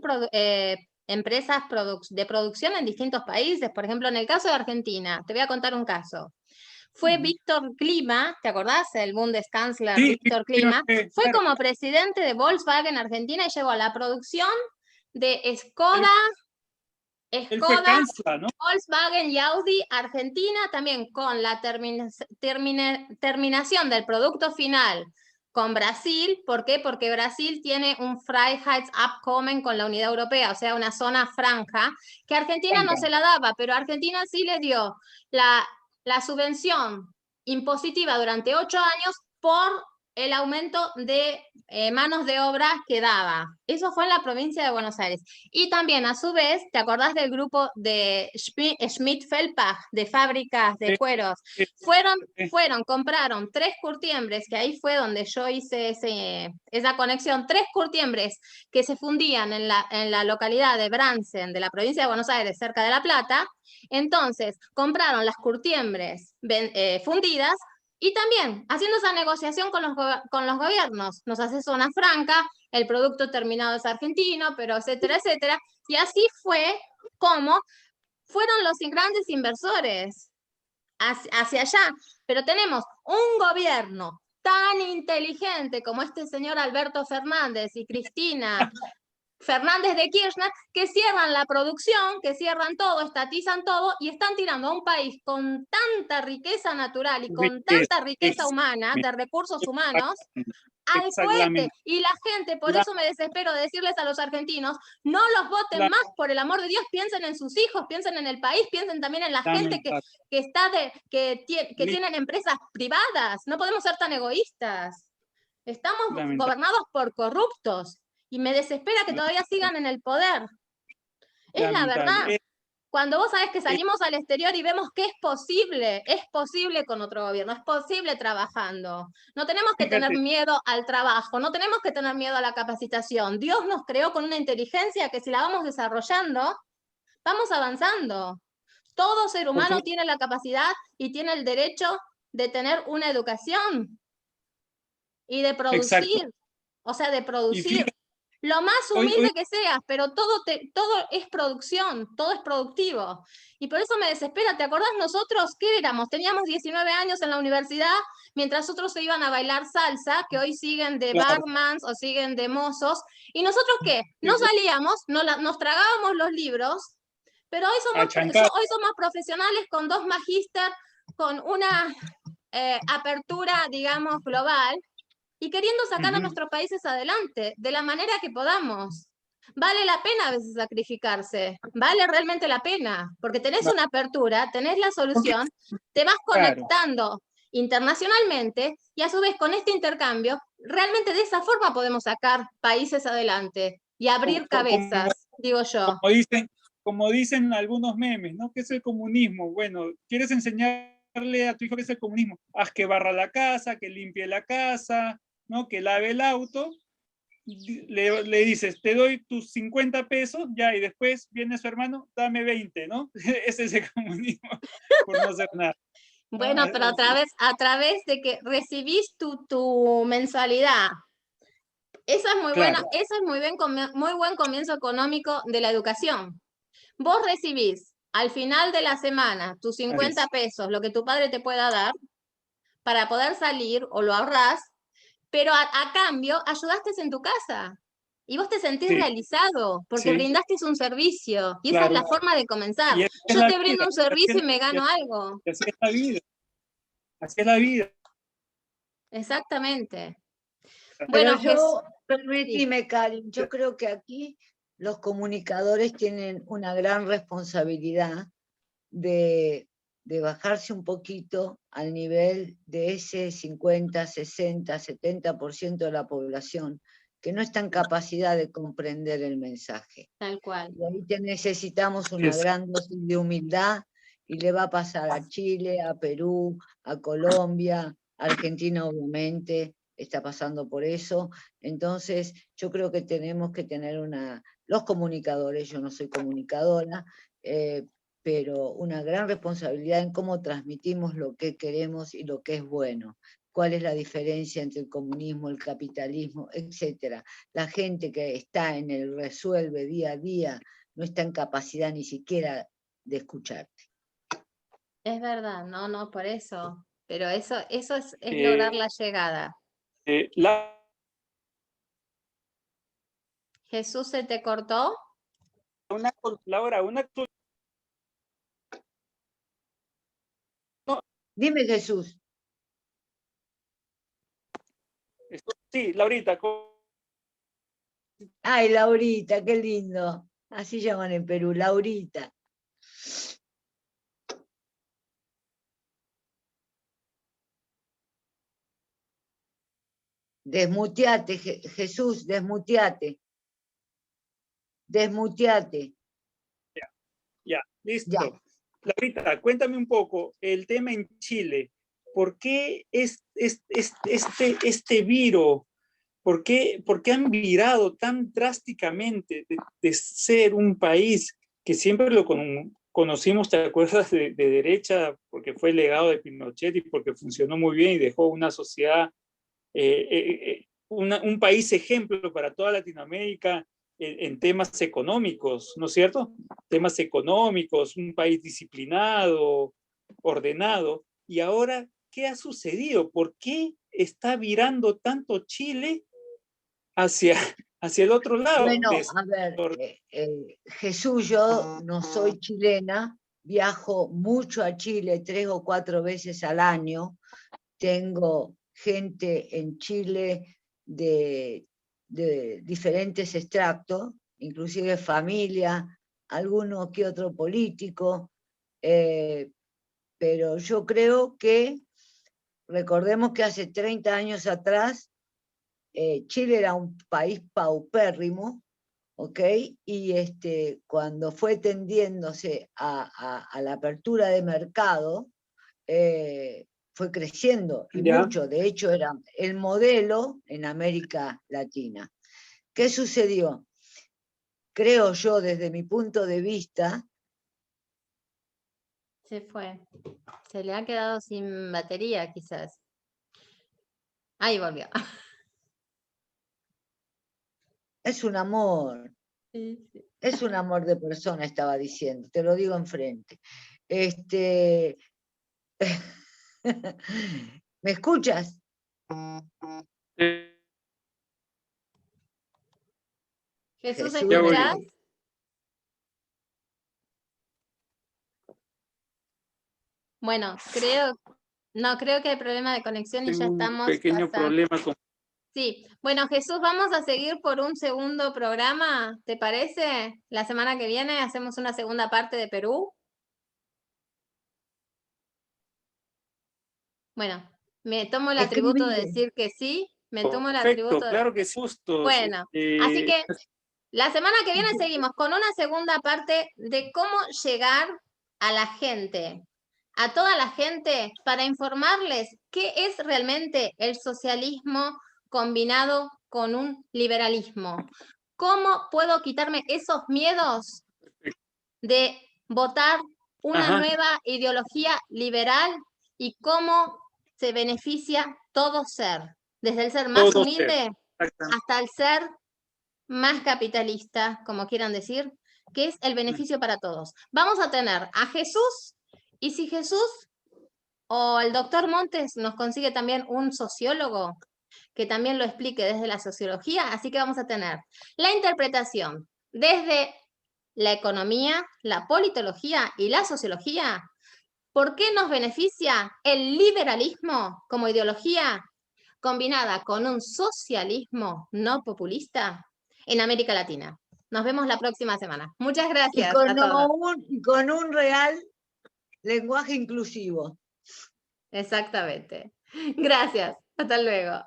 Speaker 1: empresas de producción en distintos países. Por ejemplo, en el caso de Argentina, te voy a contar un caso. Fue Víctor Klima, ¿te acordás? El Bundeskanzler
Speaker 3: Sí,
Speaker 1: Víctor Klima, fue
Speaker 3: claro.
Speaker 1: como presidente de Volkswagen Argentina y llevó a la producción de
Speaker 3: Él fue
Speaker 1: Skoda,
Speaker 3: canciller, ¿no?
Speaker 1: Volkswagen y Audi Argentina, también con la terminación del producto final con Brasil. ¿Por qué? Porque Brasil tiene un Freiheitsabkommen con la Unidad Europea, o sea, una zona franja, que Argentina no se la daba, pero Argentina sí le dio la subvención impositiva durante 8 años por el aumento de manos de obra que daba. Eso fue en la provincia de Buenos Aires. Y también, a su vez, ¿te acordás del grupo de Schmidt-Felpach, de fábricas de cueros? Compraron 3 curtiembres, que ahí fue donde yo hice esa conexión, 3 curtiembres que se fundían en la localidad de Bransen, de la provincia de Buenos Aires, cerca de La Plata. Entonces, compraron las curtiembres fundidas y también haciendo esa negociación con los gobiernos. Nos hace zona franca, el producto terminado es argentino, pero etcétera, etcétera. Y así fue como fueron los grandes inversores hacia allá. Pero tenemos un gobierno tan inteligente como este señor Alberto Fernández y Cristina Fernández de Kirchner, que cierran la producción, que cierran todo, estatizan todo y están tirando a un país con tanta riqueza natural y con tanta riqueza humana, de recursos humanos, al cohete. Y la gente, por eso me desespero de decirles a los argentinos, no los voten más, por el amor de Dios, piensen en sus hijos, piensen en el país, piensen también en la gente que tienen empresas privadas. No podemos ser tan egoístas. Estamos gobernados por corruptos. Y me desespera que todavía sigan en el poder. Es la verdad. Cuando vos sabés que salimos al exterior y vemos que es posible con otro gobierno, es posible trabajando. No tenemos que tener miedo al trabajo, no tenemos que tener miedo a la capacitación. Dios nos creó con una inteligencia que si la vamos desarrollando, vamos avanzando. Todo ser humano tiene la capacidad y tiene el derecho de tener una educación y de producir. Exacto. O sea, de producir. Lo más humilde que seas, pero todo es producción, todo es productivo. Y por eso me desespera. ¿Te acordás nosotros qué éramos? Teníamos 19 años en la universidad, mientras otros se iban a bailar salsa, que hoy siguen de barmans o siguen de mozos. ¿Y nosotros qué? No salíamos, nos tragábamos los libros, pero hoy somos profesionales con 2 magíster, con una apertura, digamos, global, y queriendo sacar a
Speaker 3: Ujú.
Speaker 1: nuestros países adelante, de la manera que podamos. Vale la pena a veces sacrificarse, vale realmente la pena, porque tenés una apertura, tenés la solución, te vas
Speaker 3: Claro.
Speaker 1: conectando internacionalmente y a su vez con este intercambio, realmente de esa forma podemos sacar países adelante y abrir cabezas, digo yo.
Speaker 3: Como dicen algunos memes, ¿no? ¿Qué es el comunismo? Bueno, ¿quieres enseñarle a tu hijo qué es el comunismo? Haz que barra la casa, que limpie la casa, ¿no? Que lave el auto. Le dices, te doy tus 50 pesos, ya, y después viene su hermano, dame 20, ¿no? Ese es el comunismo, por no hacer nada.
Speaker 1: Bueno, pero a través de que recibís tu mensualidad. Esa es muy buena,
Speaker 3: Claro.
Speaker 1: ese es muy buen comienzo económico de la educación. Vos recibís al final de la semana tus 50 pesos, lo que tu padre te pueda dar, para poder salir o lo ahorrás, pero a cambio ayudaste en tu casa. Y vos te sentís
Speaker 3: Sí.
Speaker 1: realizado porque
Speaker 3: Sí.
Speaker 1: brindaste un servicio. Y esa
Speaker 3: Claro.
Speaker 1: es la forma de comenzar.
Speaker 3: Y esa es
Speaker 1: Yo
Speaker 3: la
Speaker 1: te brindo
Speaker 3: vida,
Speaker 1: un servicio y me gano algo.
Speaker 3: así es la vida. Así es la vida.
Speaker 1: Exactamente.
Speaker 4: Pero
Speaker 1: Bueno,
Speaker 4: yo,
Speaker 1: sí.
Speaker 4: permíteme, Karin, yo creo que aquí los comunicadores tienen una gran responsabilidad de bajarse un poquito al nivel de ese 50, 60, 70% de la población que no está en capacidad de comprender el mensaje.
Speaker 1: Tal cual.
Speaker 4: Y ahí necesitamos una gran dosis de humildad, y le va a pasar a Chile, a Perú, a Colombia, a Argentina obviamente está pasando por eso. Entonces yo creo que tenemos que tener los comunicadores, yo no soy comunicadora, pero una gran responsabilidad en cómo transmitimos lo que queremos y lo que es bueno. ¿Cuál es la diferencia entre el comunismo, el capitalismo, etcétera? La gente que está en el resuelve día a día no está en capacidad ni siquiera de escucharte.
Speaker 1: Es verdad, no, por eso. Pero eso es lograr la llegada. ¿Jesús se te cortó?
Speaker 3: Laura,
Speaker 4: Dime, Jesús.
Speaker 3: Sí, Laurita.
Speaker 4: Ay, Laurita, qué lindo. Así llaman en Perú, Laurita. Desmuteate, Jesús, desmuteate. Desmuteate.
Speaker 3: Ya, listo.
Speaker 4: Ya.
Speaker 3: Laurita, cuéntame un poco el tema en Chile. ¿Por qué este virus? ¿Por qué han virado tan drásticamente de ser un país que siempre lo conocimos, te acuerdas, de derecha, porque fue el legado de Pinochet y porque funcionó muy bien y dejó una sociedad, un país ejemplo para toda Latinoamérica en temas económicos, ¿no es cierto? Temas económicos, un país disciplinado, ordenado. Y ahora, ¿qué ha sucedido? ¿Por qué está virando tanto Chile hacia el otro lado?
Speaker 4: Bueno, a ver, Jesús, yo no soy chilena, viajo mucho a Chile 3 o 4 veces al año, tengo gente en Chile de diferentes extractos, inclusive familia, alguno que otro político, pero yo creo que, recordemos que hace 30 años atrás, Chile era un país paupérrimo, ¿ok? Y cuando fue tendiéndose a la apertura de mercado, fue creciendo y mucho. De hecho, era el modelo en América Latina. ¿Qué sucedió? Creo yo, desde mi punto de vista.
Speaker 1: Se fue. Se le ha quedado sin batería, quizás. Ahí volvió.
Speaker 4: Es un amor.
Speaker 1: Sí, sí.
Speaker 4: Es un amor de persona, estaba diciendo. Te lo digo enfrente. ¿Me escuchas?
Speaker 1: Jesús,
Speaker 4: Jesús,
Speaker 1: ¿escuchás? Bueno, creo No, creo que hay problema de conexión y ya
Speaker 3: Tengo un
Speaker 1: estamos
Speaker 3: pequeño
Speaker 1: pasando.
Speaker 3: problema con...
Speaker 1: Sí, bueno, Jesús, vamos a seguir por un segundo programa, ¿te parece? La semana que viene hacemos una segunda parte de Perú. Bueno, me tomo el atributo de
Speaker 4: Escribile.
Speaker 1: decir que sí, me tomo el
Speaker 3: Perfecto,
Speaker 1: atributo de...
Speaker 3: claro que sí, justo.
Speaker 1: Bueno, así que la semana que viene seguimos con una segunda parte de cómo llegar a la gente, a toda la gente, para informarles qué es realmente el socialismo combinado con un liberalismo. ¿Cómo puedo quitarme esos miedos de votar una
Speaker 3: Ajá.
Speaker 1: nueva ideología liberal y cómo se beneficia todo ser, desde el ser más
Speaker 3: Todo ser.
Speaker 1: humilde
Speaker 3: Exactamente.
Speaker 1: hasta el ser más capitalista, como quieran decir, que es el beneficio para todos? Vamos a tener a Jesús, y si Jesús o el doctor Montes nos consigue también un sociólogo que también lo explique desde la sociología, así que vamos a tener la interpretación desde la economía, la politología y la sociología. ¿Por qué nos beneficia el liberalismo como ideología combinada con un socialismo no populista en América Latina? Nos vemos la próxima semana. Muchas
Speaker 4: Y
Speaker 1: gracias a todos.
Speaker 4: con un real lenguaje inclusivo.
Speaker 1: Exactamente. Gracias. Hasta luego.